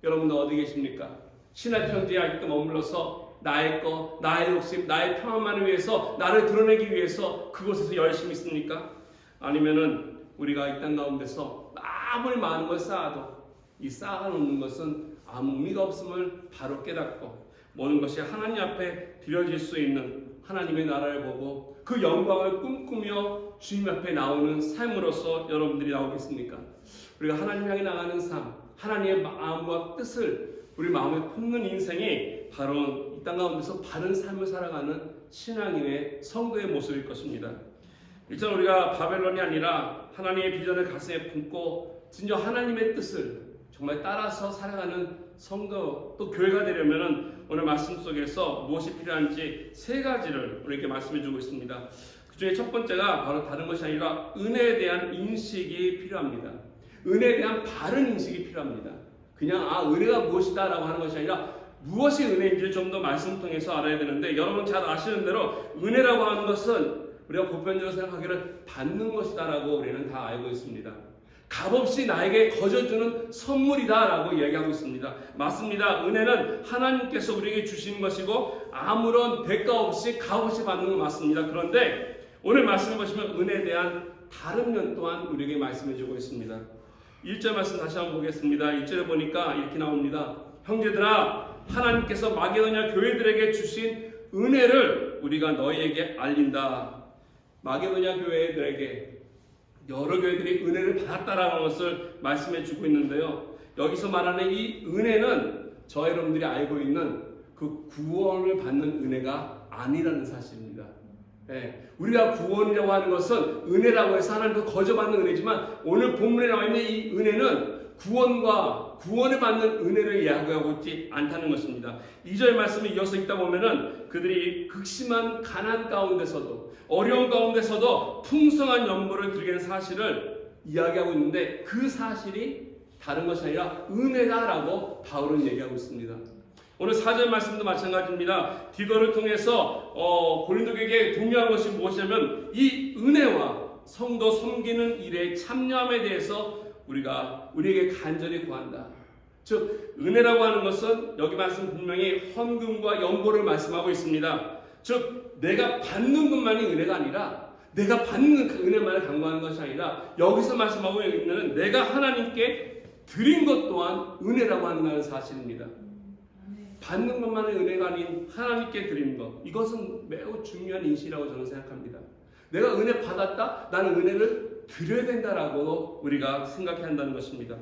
여러분들 어디 계십니까? 신의 편지에 아직도 머물러서 나의 것, 나의 욕심, 나의 평안만을 위해서 나를 드러내기 위해서 그곳에서 열심히 있습니까? 아니면은 우리가 이 땅 가운데서 아무리 많은 걸 쌓아도 이 쌓아놓는 것은 아무 의미가 없음을 바로 깨닫고 모든 것이 하나님 앞에 드려질 수 있는 하나님의 나라를 보고 그 영광을 꿈꾸며 주님 앞에 나오는 삶으로서 여러분들이 나오겠습니까? 우리가 하나님 향해 나가는 삶, 하나님의 마음과 뜻을 우리 마음에 품는 인생이 바로 이 땅 가운데서 바른 삶을 살아가는 신앙인의 성도의 모습일 것입니다. 일단 우리가 바벨론이 아니라 하나님의 비전을 가슴에 품고 진짜 하나님의 뜻을 정말 따라서 살아가는 성도 또 교회가 되려면 오늘 말씀 속에서 무엇이 필요한지 세 가지를 우리에게 말씀해 주고 있습니다. 그 중에 첫 번째가 바로 다른 것이 아니라 은혜에 대한 인식이 필요합니다. 은혜에 대한 바른 인식이 필요합니다. 그냥 은혜가 무엇이다 라고 하는 것이 아니라 무엇이 은혜인지를 좀 더 말씀 통해서 알아야 되는데, 여러분 잘 아시는 대로 은혜라고 하는 것은 우리가 보편적으로 생각하기를 받는 것이다 라고 우리는 다 알고 있습니다. 값없이 나에게 거저주는 선물이다 라고 이야기하고 있습니다. 맞습니다. 은혜는 하나님께서 우리에게 주시는 것이고 아무런 대가 없이 값없이 받는 건 맞습니다. 그런데 오늘 말씀을 보시면 은혜에 대한 다른 면 또한 우리에게 말씀해 주고 있습니다. 1절 말씀 다시 한번 보겠습니다. 1절에 보니까 이렇게 나옵니다. 형제들아, 하나님께서 마게도냐 교회들에게 주신 은혜를 우리가 너희에게 알린다. 마게도냐 교회들에게 여러 교회들이 은혜를 받았다라는 것을 말씀해 주고 있는데요. 여기서 말하는 이 은혜는 저와 여러분들이 알고 있는 그 구원을 받는 은혜가 아니라는 사실입니다. 우리가 구원이라고 하는 것은 은혜라고 해서 하나님께 거저받는 은혜지만 오늘 본문에 나와 있는 이 은혜는 구원과 구원을 받는 은혜를 이야기하고 있지 않다는 것입니다. 2절 말씀을 이어서 읽다 보면은 그들이 극심한 가난 가운데서도 어려운 가운데서도 풍성한 연물을 드리는 사실을 이야기하고 있는데 그 사실이 다른 것이 아니라 은혜다라고 바울은 얘기하고 있습니다. 오늘 4절 말씀도 마찬가지입니다. 디도를 통해서 고린도에게 독려한 것이 무엇이냐면 이 은혜와 성도 섬기는 일에 참여함에 대해서 우리에게 간절히 구한다. 즉 은혜라고 하는 것은 여기 말씀 분명히 헌금과 연보를 말씀하고 있습니다. 즉 내가 받는 것만이 은혜가 아니라 내가 받는 그 은혜만을 강구하는 것이 아니라 여기서 말씀하고 있는 내가 하나님께 드린 것 또한 은혜라고 하는 사실입니다. 받는 것만의 은혜가 아닌 하나님께 드리는 것, 이것은 매우 중요한 인식이라고 저는 생각합니다. 내가 은혜 받았다, 나는 은혜를 드려야 된다라고 우리가 생각해야 한다는 것입니다.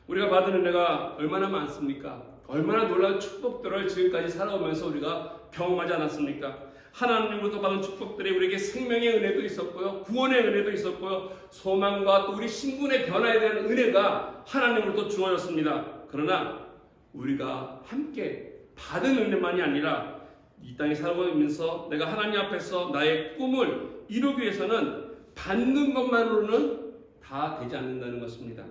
우리가 받은 은혜가 얼마나 많습니까? 얼마나 놀라운 축복들을 지금까지 살아오면서 우리가 경험하지 않았습니까? 하나님으로부터 받은 축복들이 우리에게 생명의 은혜도 있었고요, 구원의 은혜도 있었고요, 소망과 또 우리 신분의 변화에 대한 은혜가 하나님으로부터 주어졌습니다. 그러나 우리가 함께 받은 은혜만이 아니라 이 땅에 살아가면서 내가 하나님 앞에서 나의 꿈을 이루기 위해서는 받는 것만으로는 다 되지 않는다는 것입니다.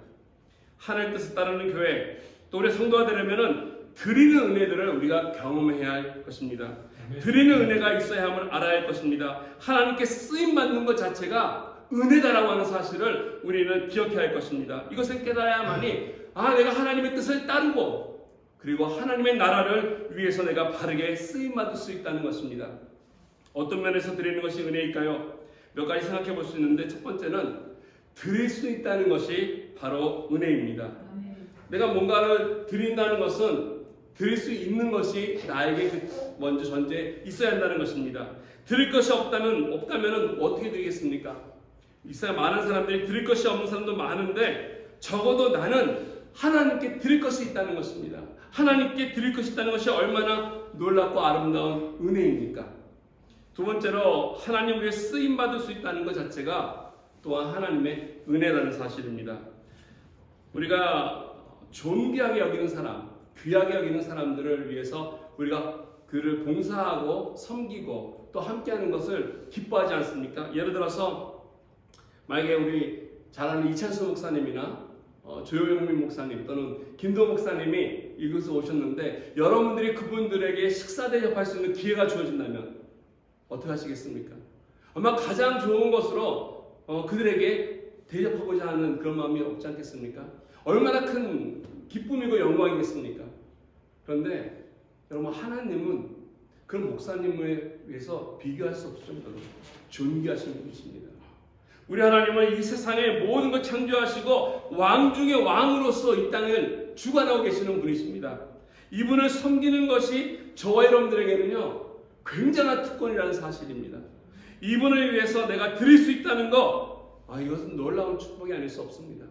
하나님의 뜻을 따르는 교회, 또 우리 성도가 되려면 드리는 은혜들을 우리가 경험해야 할 것입니다. 드리는 은혜가 있어야 함을 알아야 할 것입니다. 하나님께 쓰임받는 것 자체가 은혜다라고 하는 사실을 우리는 기억해야 할 것입니다. 이것을 깨달아야만이 내가 하나님의 뜻을 따르고 그리고 하나님의 나라를 위해서 내가 바르게 쓰임받을 수 있다는 것입니다. 어떤 면에서 드리는 것이 은혜일까요? 몇 가지 생각해 볼 수 있는데, 첫 번째는 드릴 수 있다는 것이 바로 은혜입니다. 내가 뭔가를 드린다는 것은 드릴 수 있는 것이 나에게 먼저 전제 있어야 한다는 것입니다. 드릴 것이 없다면 어떻게 드리겠습니까? 이 세상 많은 사람들이 드릴 것이 없는 사람도 많은데 적어도 나는 하나님께 드릴 것이 있다는 것입니다. 하나님께 드릴 것이 있다는 것이 얼마나 놀랍고 아름다운 은혜입니까? 두 번째로 하나님 위해 쓰임받을 수 있다는 것 자체가 또한 하나님의 은혜라는 사실입니다. 우리가 존귀하게 여기는 사람, 귀하게 여기는 사람들을 위해서 우리가 그를 봉사하고 섬기고 또 함께하는 것을 기뻐하지 않습니까? 예를 들어서 만약에 우리 잘 아는 이찬수 목사님이나 조용민 목사님 또는 김도 목사님이 이곳에 오셨는데 여러분들이 그분들에게 식사 대접할 수 있는 기회가 주어진다면 어떻게 하시겠습니까? 아마 가장 좋은 것으로 그들에게 대접하고자 하는 그런 마음이 없지 않겠습니까? 얼마나 큰 기쁨이고 영광이겠습니까? 그런데 여러분, 하나님은 그런 목사님에 비해서 비교할 수 없을 정도로 존귀하신 분이십니다. 우리 하나님은 이 세상의 모든 걸 창조하시고 왕 중의 왕으로서 이 땅을 주관하고 계시는 분이십니다. 이분을 섬기는 것이 저와 여러분들에게는요 굉장한 특권이라는 사실입니다. 이분을 위해서 내가 드릴 수 있다는 것, 이것은 놀라운 축복이 아닐 수 없습니다.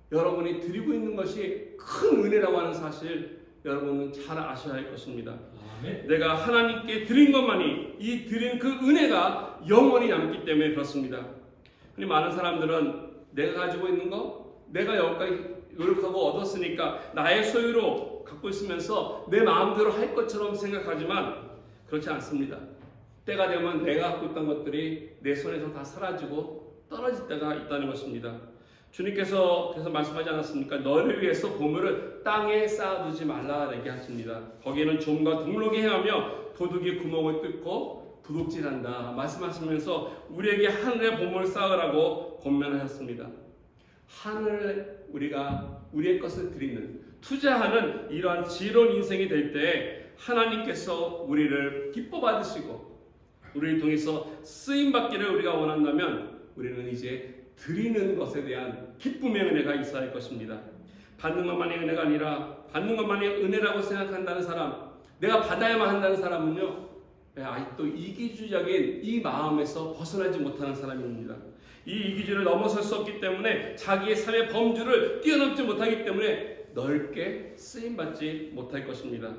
여러분이 드리고 있는 것이 큰 은혜라고 하는 사실 여러분은 잘 아셔야 할 것입니다. 아멘. 내가 하나님께 드린 것만이 이 드린 그 은혜가 영원히 남기 때문에 그렇습니다. 근데 많은 사람들은 내가 가지고 있는 거, 내가 여기까지 노력하고 얻었으니까 나의 소유로 갖고 있으면서 내 마음대로 할 것처럼 생각하지만 그렇지 않습니다. 때가 되면 내가 갖고 있던 것들이 내 손에서 다 사라지고 떨어질 때가 있다는 것입니다. 주님께서 그래서 말씀하지 않았습니까? 너를 위해서 보물을 땅에 쌓아두지 말라 얘기하십니다. 거기에는 좀과 동록이 행하며 도둑이 구멍을 뚫고 도둑질한다 말씀하시면서 우리에게 하늘의 보물을 쌓으라고 권면하셨습니다. 하늘에 우리가 우리의 것을 드리는, 투자하는 이러한 지혜로운 인생이 될 때 하나님께서 우리를 기뻐 받으시고 우리를 통해서 쓰임 받기를 우리가 원한다면 우리는 이제 드리는 것에 대한 기쁨의 은혜가 있어야 할 것입니다. 받는 것만이 은혜가 아니라 받는 것만이 은혜라고 생각한다는 사람, 내가 받아야만 한다는 사람은요 아직도 이기주의적인 이 마음에서 벗어나지 못하는 사람입니다. 이 이기주의를 넘어설 수 없기 때문에 자기의 삶의 범주를 뛰어넘지 못하기 때문에 넓게 쓰임받지 못할 것입니다.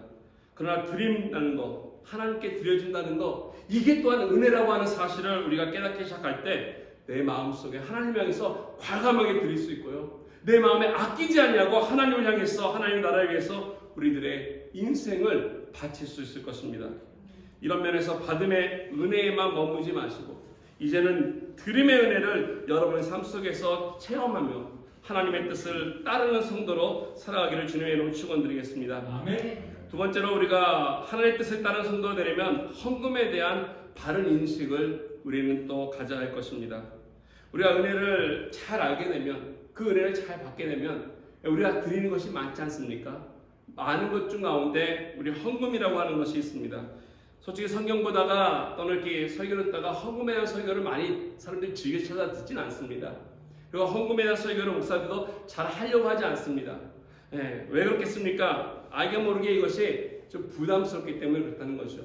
그러나 드린다는 것, 하나님께 드려진다는 것, 이게 또한 은혜라고 하는 사실을 우리가 깨닫기 시작할 때 내 마음속에 하나님을 향해서 과감하게 드릴 수 있고요, 내 마음에 아끼지 않냐고 하나님을 향해서 하나님의 나라를 위해서 우리들의 인생을 바칠 수 있을 것입니다. 이런 면에서 받음의 은혜에만 머무지 마시고 이제는 드림의 은혜를 여러분의 삶 속에서 체험하며 하나님의 뜻을 따르는 성도로 살아가기를 주님의 이름으로 축원드리겠습니다. 아멘. 두 번째로 우리가 하나님의 뜻을 따른 성도가 되려면 헌금에 대한 바른 인식을 우리는 또 가져야 할 것입니다. 우리가 은혜를 잘 알게 되면, 그 은혜를 잘 받게 되면 우리가 드리는 것이 많지 않습니까? 많은 것 중 가운데 우리 헌금이라고 하는 것이 있습니다. 솔직히 성경 보다가 또는 이렇게 설교를 듣다가 헌금에 대한 설교를 많이 사람들이 즐겨 찾아 듣지는 않습니다. 그리고 헌금에 대한 설교를 목사들도 잘 하려고 하지 않습니다. 왜 그렇겠습니까? 알게 모르게 이것이 좀 부담스럽기 때문에 그렇다는 거죠.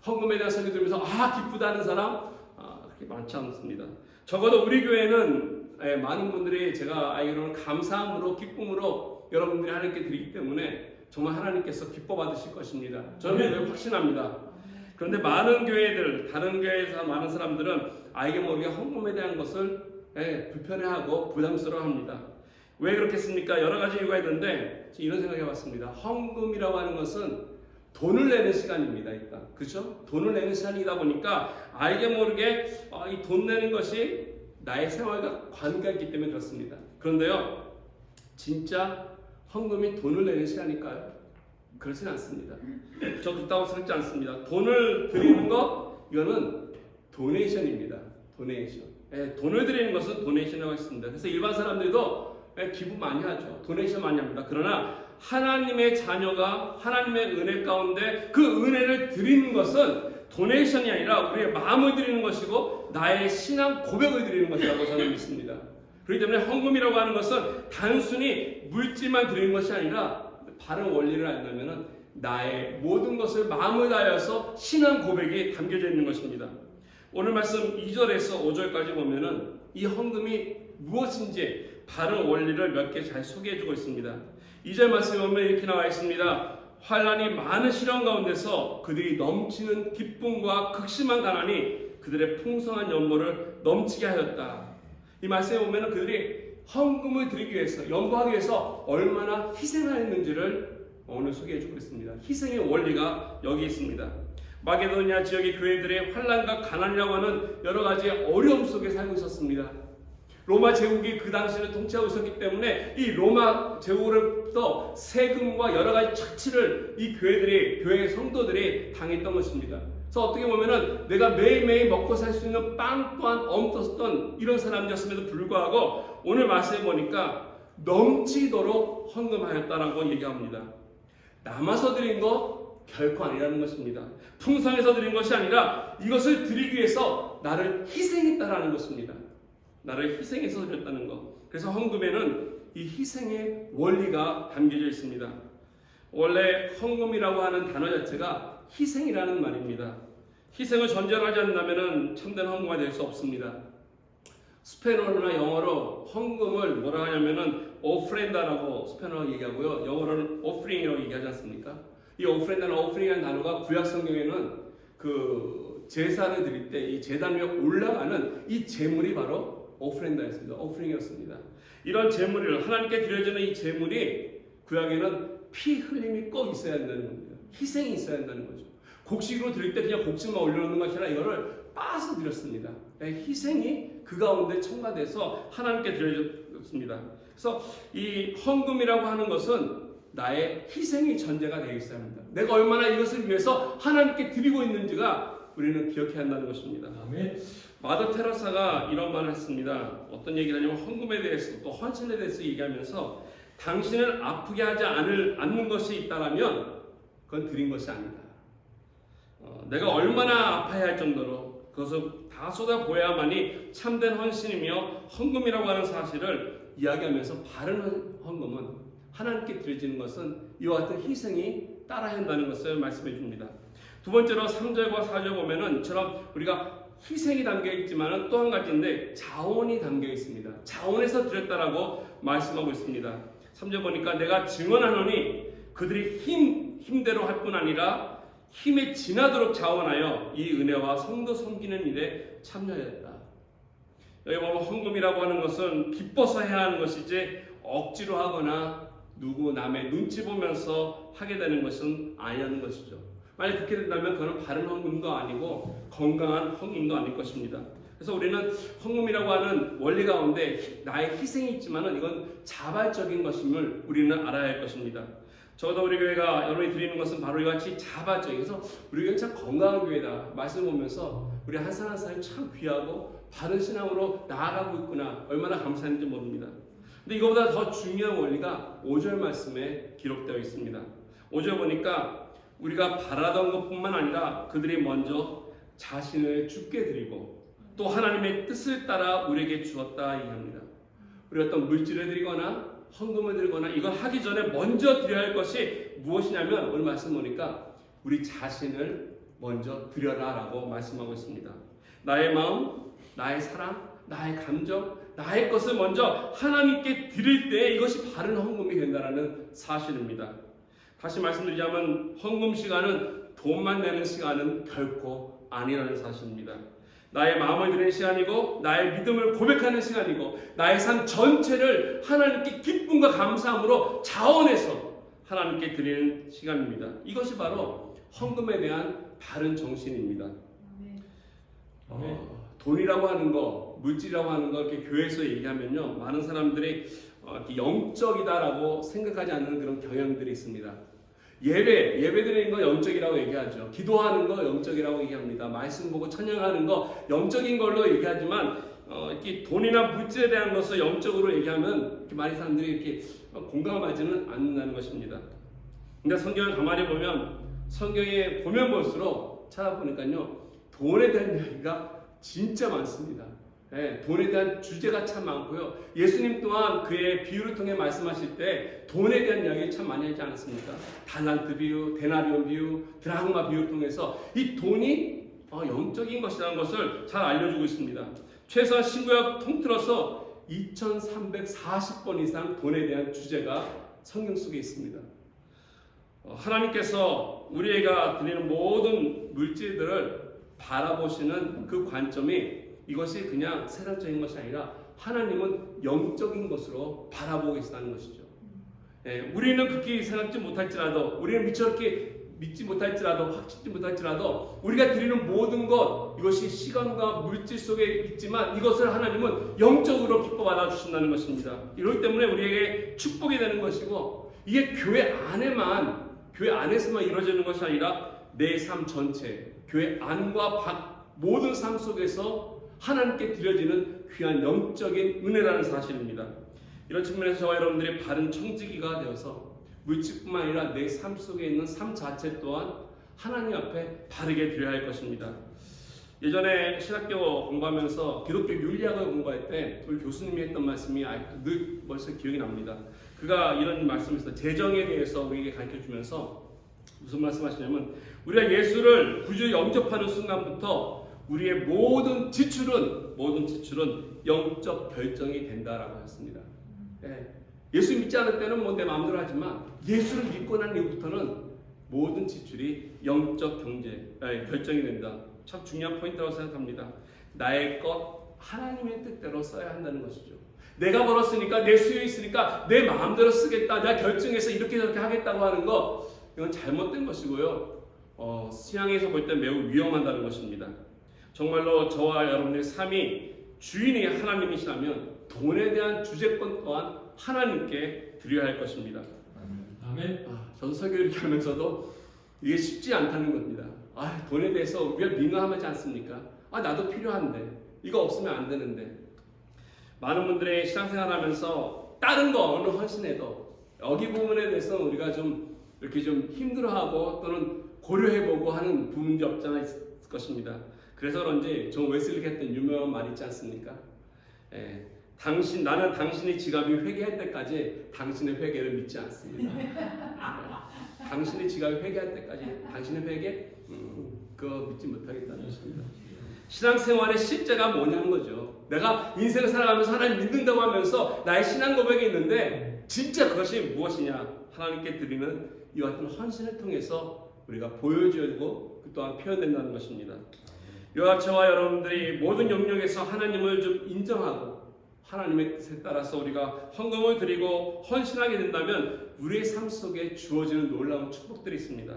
헌금에 대한 설교 들으면서 기쁘다는 사람 그렇게 많지 않습니다. 적어도 우리 교회는 많은 분들이 제가 알기로는 감사함으로 기쁨으로 여러분들이 하나님께 드리기 때문에 정말 하나님께서 기뻐 받으실 것입니다. 저는 확신합니다. 그런데 많은 교회들, 다른 교회에서 많은 사람들은 알게 모르게 헌금에 대한 것을 불편해하고 부담스러워합니다. 왜 그렇겠습니까? 여러 가지 이유가 있는데 이런 생각을 해봤습니다. 헌금이라고 하는 것은 돈을 내는 시간입니다. 일단 그렇죠? 돈을 내는 시간이다 보니까 알게 모르게 이 돈 내는 것이 나의 생활과 관계가 있기 때문에 그렇습니다. 그런데요, 진짜 헌금이 돈을 내는 시간일까요? 그렇진 않습니다. 저 그렇다고 생각지 않습니다. 돈을 드리는 것, 이거는 도네이션입니다. 도네이션. 돈을 드리는 것은 도네이션이라고 했습니다. 그래서 일반 사람들도 기부 많이 하죠. 도네이션 많이 합니다. 그러나 하나님의 자녀가 하나님의 은혜 가운데 그 은혜를 드리는 것은 도네이션이 아니라 우리의 마음을 드리는 것이고 나의 신앙 고백을 드리는 것이라고 저는 믿습니다. 그렇기 때문에 헌금이라고 하는 것은 단순히 물질만 드리는 것이 아니라 바른 원리를 알려면 나의 모든 것을 마음을 다하여서 신앙 고백이 담겨져 있는 것입니다. 오늘 말씀 2절에서 5절까지 보면은 이 헌금이 무엇인지 바른 원리를 몇 개 잘 소개해주고 있습니다. 2절 말씀에 보면 이렇게 나와 있습니다. 환난이 많은 시련 가운데서 그들이 넘치는 기쁨과 극심한 가난이 그들의 풍성한 연보를 넘치게 하였다. 이 말씀에 보면 그들이 헌금을 드리기 위해서, 연보하기 위해서 얼마나 희생하였는지를 오늘 소개해주고 있습니다. 희생의 원리가 여기 있습니다. 마게도니아 지역의 교회들의 환난과 가난이라고 하는 여러 가지 어려움 속에 살고 있었습니다. 로마 제국이 그 당시를 통치하고 있었기 때문에 이 로마 제국으로부터 세금과 여러 가지 착취를 이 교회 성도들이 당했던 것입니다. 그래서 어떻게 보면은 내가 매일매일 먹고 살 수 있는 빵 또한 없었던 이런 사람이었음에도 불구하고 오늘 말씀해 보니까 넘치도록 헌금하였다라고 얘기합니다. 남아서 드린 거 결코 아니라는 것입니다. 풍성해서 드린 것이 아니라 이것을 드리기 위해서 나를 희생했다라는 것입니다. 나를 희생해서 드렸다는 것. 그래서 헌금에는 이 희생의 원리가 담겨져 있습니다. 원래 헌금이라고 하는 단어 자체가 희생이라는 말입니다. 희생을 전제로 하지 않는다면 참된 헌금이 될 수 없습니다. 스페인어나 영어로 헌금을 뭐라 하냐면은 오프렌다라고 스페인어로 얘기하고요. 영어로는 오프링이라고 얘기하지 않습니까? 이 오프렌다나 오프링이라는 단어가 구약 성경에는 그 제사를 드릴 때 이 제단 위에 올라가는 이 제물이 바로 오프렌다였습니다. 오프링이었습니다. 이런 제물을 하나님께 드려지는 이 제물이 구약에는 피 흘림이 꼭 있어야 한다는 겁니다. 희생이 있어야 한다는 거죠. 곡식으로 드릴 때 그냥 곡식만 올려놓는 것이 아니라 이거를 빻아서 드렸습니다. 희생이 그 가운데 첨가돼서 하나님께 드려졌습니다. 그래서 이 헌금이라고 하는 것은 나의 희생이 전제가 되어 있어야 합니다. 내가 얼마나 이것을 위해서 하나님께 드리고 있는지가 우리는 기억해야 한다는 것입니다. 아멘. 마더 테레사가 이런 말을 했습니다. 어떤 얘기를 하냐면 헌금에 대해서 또 헌신에 대해서 얘기하면서 당신을 아프게 하지 않는 것이 있다면 그건 드린 것이 아니다. 내가 얼마나 아파야 할 정도로 그것을 다 쏟아보아야만이 참된 헌신이며 헌금이라고 하는 사실을 이야기하면서 바른 헌금은 하나님께 드려지는 것은 이와 같은 희생이 따라야 한다는 것을 말씀해 줍니다. 두 번째로 3절과 4절 보면은 이처럼 우리가 희생이 담겨 있지만은 또 한 가지인데 자원이 담겨 있습니다. 자원에서 드렸다라고 말씀하고 있습니다. 3절 보니까 내가 증언하노니 그들이 힘대로 할 뿐 아니라 힘에 지나도록 자원하여 이 은혜와 성도 섬기는 일에 참여하였다. 여기 보면 헌금이라고 하는 것은 기뻐서 해야 하는 것이지 억지로 하거나 누구 남의 눈치 보면서 하게 되는 것은 아니라는 것이죠. 만약 그렇게 된다면 그건 바른 헌금도 아니고 건강한 헌금도 아닐 것입니다. 그래서 우리는 헌금이라고 하는 원리 가운데 나의 희생이 있지만은 이건 자발적인 것임을 우리는 알아야 할 것입니다. 적어도 우리 교회가 여러분이 드리는 것은 바로 이같이 자발적. 그래서 우리 교회는 참 건강한 교회다. 말씀 보면서 우리 한 사람 한 사람이 참 귀하고 바른 신앙으로 나아가고 있구나. 얼마나 감사한지 모릅니다. 근데 이거보다 더 중요한 원리가 5절 말씀에 기록되어 있습니다. 5절 보니까 우리가 바라던 것뿐만 아니라 그들이 먼저 자신을 주께 드리고 또 하나님의 뜻을 따라 우리에게 주었다 얘기합니다. 우리 어떤 물질을 드리거나 헌금을 드리거나 이걸 하기 전에 먼저 드려야 할 것이 무엇이냐면 오늘 말씀 보니까 우리 자신을 먼저 드려라 라고 말씀하고 있습니다. 나의 마음, 나의 사랑, 나의 감정, 나의 것을 먼저 하나님께 드릴 때 이것이 바른 헌금이 된다는 사실입니다. 다시 말씀드리자면 헌금 시간은 돈만 내는 시간은 결코 아니라는 사실입니다. 나의 마음을 드리는 시간이고 나의 믿음을 고백하는 시간이고 나의 삶 전체를 하나님께 기쁨과 감사함으로 자원해서 하나님께 드리는 시간입니다. 이것이 바로 헌금에 대한 바른 정신입니다. 돈이라고 하는 거, 물질이라고 하는 거 이렇게 교회에서 얘기하면요, 많은 사람들이 이렇게 영적이다라고 생각하지 않는 그런 경향들이 있습니다. 예배 드리는 거 영적이라고 얘기하죠. 기도하는 거 영적이라고 얘기합니다. 말씀 보고 찬양하는 거 영적인 걸로 얘기하지만 이렇게 돈이나 물질에 대한 것을 영적으로 얘기하면 이렇게 많은 사람들이 이렇게 공감하지는 않는다는 것입니다. 근데 성경을 가만히 보면 성경에 보면 볼수록 찾아보니까요, 돈에 대한 이야기가 진짜 많습니다. 네, 돈에 대한 주제가 참 많고요. 예수님 또한 그의 비유를 통해 말씀하실 때 돈에 대한 이야기 참 많이 하지 않았습니까? 달란트 비유, 데나리온 비유, 드라크마 비유를 통해서 이 돈이 영적인 것이라는 것을 잘 알려주고 있습니다. 최소한 신구약 통틀어서 2340번 이상 돈에 대한 주제가 성경 속에 있습니다. 하나님께서 우리가 드리는 모든 물질들을 바라보시는 그 관점이 이것이 그냥 세상적인 것이 아니라 하나님은 영적인 것으로 바라보고 계시다는 것이죠. 우리는 그렇게 생각지 못할지라도, 우리는 미처렇게 믿지 못할지라도, 확신지 못할지라도 우리가 드리는 모든 것, 이것이 시간과 물질 속에 있지만 이것을 하나님은 영적으로 기뻐 받아주신다는 것입니다. 이렇기 때문에 우리에게 축복이 되는 것이고, 이게 교회 안에서만 이루어지는 것이 아니라 내 삶 전체, 교회 안과 밖 모든 삶 속에서 하나님께 드려지는 귀한 영적인 은혜라는 사실입니다. 이런 측면에서 저와 여러분들이 바른 청지기가 되어서 물질뿐만 아니라 내 삶 속에 있는 삶 자체 또한 하나님 앞에 바르게 드려야 할 것입니다. 예전에 신학교 공부하면서 기독교 윤리학을 공부할 때 우리 교수님이 했던 말씀이 늘 벌써 기억이 납니다. 그가 이런 말씀을 했어요. 재정에 대해서 우리에게 가르쳐주면서 무슨 말씀하시냐면, 우리가 예수를 구주로 영접하는 순간부터 우리의 모든 지출은 영적 결정이 된다라고 했습니다. 예수 믿지 않을 때는 뭐 내 마음대로 하지만 예수를 믿고 난 이후부터는 모든 지출이 영적 결정이 된다. 참 중요한 포인트라고 생각합니다. 나의 것 하나님의 뜻대로 써야 한다는 것이죠. 내가 벌었으니까, 내 수요 있으니까 내 마음대로 쓰겠다, 내가 결정해서 이렇게 저렇게 하겠다고 하는 거, 이건 잘못된 것이고요. 신앙에서 볼 때 매우 위험하다는 것입니다. 정말로 저와 여러분의 삶이 주인이 하나님이시라면 돈에 대한 주제권 또한 하나님께 드려야 할 것입니다. 아멘. 저도 설교 이렇게 하면서도 이게 쉽지 않다는 겁니다. 돈에 대해서 우리가 민감하지 않습니까? 나도 필요한데, 이거 없으면 안 되는데. 많은 분들의 신앙생활하면서 다른 거 어느 헌신해도 여기 부분에 대해서 우리가 좀 이렇게 좀 힘들어하고 또는 고려해보고 하는 부분이 없지 않아 있을 것입니다. 그래서 그런지 존 웨슬리가 했던 유명한 말이 있지 않습니까? 나는 당신이 지갑이 회개할 때까지 당신의 회개를 믿지 않습니다. 당신의 지갑이 회개할 때까지 당신의 회개? 그거 믿지 못하겠다는 것입니다. 신앙생활의 실제가 뭐냐는 거죠. 내가 인생을 살아가면서 하나님 믿는다고 하면서 나의 신앙 고백이 있는데 진짜 그것이 무엇이냐? 하나님께 드리는 이와 같은 헌신을 통해서 우리가 보여주고 또한 표현된다는 것입니다. 이와 저와 여러분들이 모든 영역에서 하나님을 좀 인정하고 하나님의 뜻에 따라서 우리가 헌금을 드리고 헌신하게 된다면 우리의 삶 속에 주어지는 놀라운 축복들이 있습니다.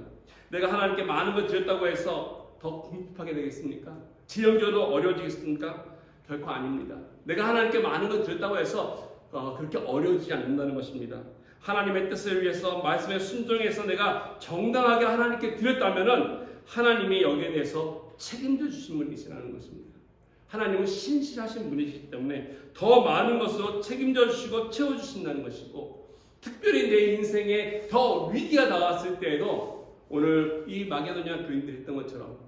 내가 하나님께 많은 걸 드렸다고 해서 더 궁핍하게 되겠습니까? 지형적으로 어려워지겠습니까? 결코 아닙니다. 내가 하나님께 많은 걸 드렸다고 해서 그렇게 어려워지지 않는다는 것입니다. 하나님의 뜻을 위해서 말씀에 순종해서 내가 정당하게 하나님께 드렸다면은 하나님이 여기에 대해서 책임져 주신 분이시라는 것입니다. 하나님은 신실하신 분이시기 때문에 더 많은 것으로 책임져 주시고 채워주신다는 것이고, 특별히 내 인생에 더 위기가 다가왔을 때에도 오늘 이 마게도냐 교인들이 했던 것처럼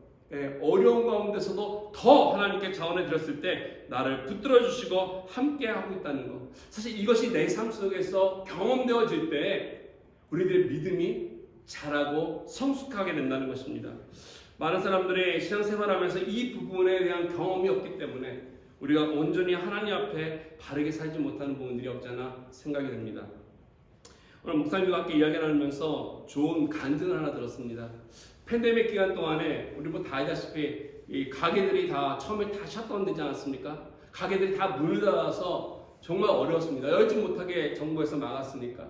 어려운 가운데서도 더 하나님께 자원해 드렸을 때 나를 붙들어 주시고 함께 하고 있다는 것, 사실 이것이 내 삶 속에서 경험되어질 때 우리들의 믿음이 자라고 성숙하게 된다는 것입니다. 많은 사람들이 신앙생활하면서 이 부분에 대한 경험이 없기 때문에 우리가 온전히 하나님 앞에 바르게 살지 못하는 부분들이 없잖아 생각이 됩니다. 오늘 목사님과 함께 이야기 나누면서 좋은 간증을 하나 들었습니다. 팬데믹 기간 동안에 우리 뭐 다 알다시피 이 가게들이 다 처음에 다 셧다운 되지 않았습니까? 가게들이 다 문을 닫아서 정말 어려웠습니다. 열지 못하게 정부에서 막았으니까.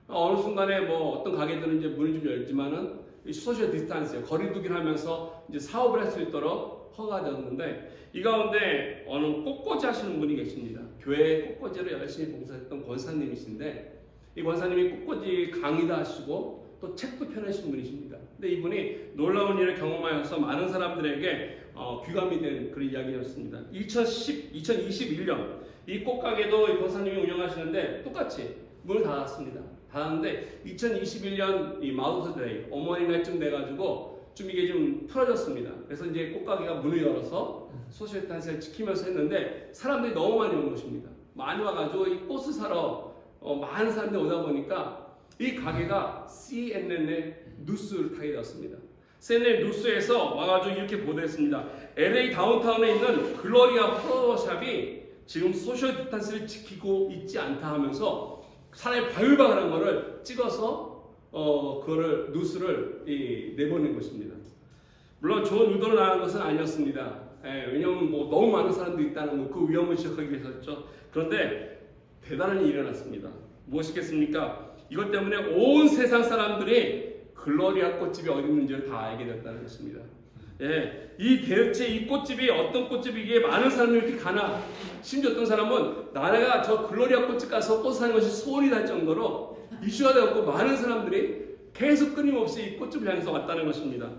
어느 순간에 뭐 어떤 가게들은 이제 문을 좀 열지만은 소셜 디스턴스, 거리두기를 하면서 이제 사업을 할 수 있도록 허가가 되었는데, 이 가운데 어느 꽃꽂이 하시는 분이 계십니다. 교회 꽃꽂이로 열심히 봉사했던 권사님이신데, 이 권사님이 꽃꽂이 강의도 하시고 또 책도 펴내신 분이십니다. 근데 이분이 놀라운 일을 경험하여서 많은 사람들에게 귀감이 된 그런 이야기였습니다. 2021년 이 꽃가게도 이 권사님이 운영하시는데 똑같이 문을 닫았습니다. 닫았는데 2021년 이 마더스데이 어머니날쯤 돼가지고 좀 이게 좀 풀어졌습니다. 그래서 이제 꽃가게가 문을 열어서 소셜 디스턴스를 지키면서 했는데 사람들이 너무 많이 온 것입니다. 많이 와가지고 이 꽃을 사러 많은 사람들이 오다 보니까 이 가게가 CNN의 뉴스를 타게 되었습니다. CNN 뉴스에서 와가지고 이렇게 보도했습니다. LA 다운타운에 있는 글로리아 플로어샵이 지금 소셜 디스턴스를 지키고 있지 않다 하면서 사람이 바글바글한 거를 찍어서 그거를 뉴스를 내보낸 것입니다. 물론 좋은 의도로 나간 것은 아니었습니다. 왜냐하면 뭐 너무 많은 사람들이 있다는 거, 그 위험을 지적하기 위해서였죠. 그런데 대단한 일이 일어났습니다. 무엇이겠습니까? 이것 때문에 온 세상 사람들이 글로리아 꽃집이 어디 있는지를 다 알게 됐다는 것입니다. 이 대체 이 꽃집이 어떤 꽃집이기에 많은 사람들이 이렇게 가나, 심지어 어떤 사람은 나라가 저 글로리아 꽃집 가서 꽃 사는 것이 소원이 날 정도로 이슈가 되었고 많은 사람들이 계속 끊임없이 이 꽃집을 향해서 왔다는 것입니다.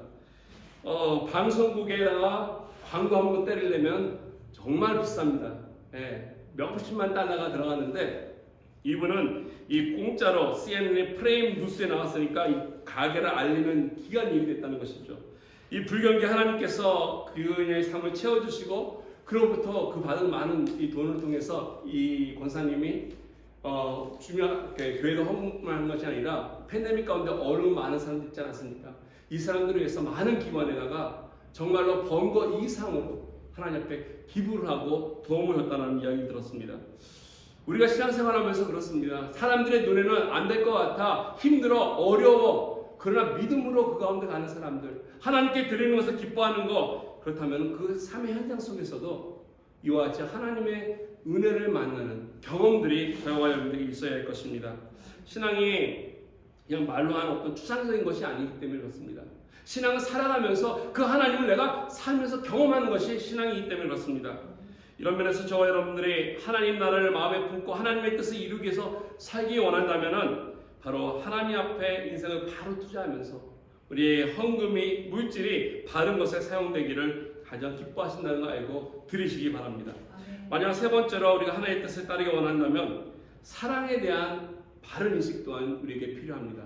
방송국에다가 광고 한번 때리려면 정말 비쌉니다. 몇십만 달러가 들어가는데 이분은 이 공짜로 CNN의 프레임 뉴스에 나왔으니까 이 가게를 알리는 기간 일이 됐다는 것이죠. 이 불경기 하나님께서 그녀의 삶을 채워주시고 그로부터 그 받은 많은 이 돈을 통해서 이 권사님이 중요한 교회도 헌금하는 것이 아니라 팬데믹 가운데 어려운 많은 사람들 있지 않았습니까? 이 사람들을 위해서 많은 기관에다가 정말로 번 거 이상으로 하나님 앞에 기부를 하고 도움을 줬다는 이야기 들었습니다. 우리가 신앙생활하면서 그렇습니다. 사람들의 눈에는 안 될 것 같아, 힘들어, 어려워. 그러나 믿음으로 그 가운데 가는 사람들, 하나님께 드리는 것을 기뻐하는 것, 그렇다면 그 삶의 현장 속에서도 이와 같이 하나님의 은혜를 만나는 경험들이 저와 여러분들에게 있어야 할 것입니다. 신앙이 그냥 말로 하는 어떤 추상적인 것이 아니기 때문에 그렇습니다. 신앙을 살아가면서 그 하나님을 내가 살면서 경험하는 것이 신앙이기 때문에 그렇습니다. 이런 면에서 저와 여러분들이 하나님 나라를 마음에 품고 하나님의 뜻을 이루기 위해서 살기 원한다면은 바로 하나님 앞에 인생을 바로 투자하면서 우리의 헌금이 물질이 바른 것에 사용되기를 가장 기뻐하신다는 걸 알고 들으시기 바랍니다. 만약 세 번째로 우리가 하나님의 뜻을 따르기 원한다면 사랑에 대한 바른 인식 또한 우리에게 필요합니다.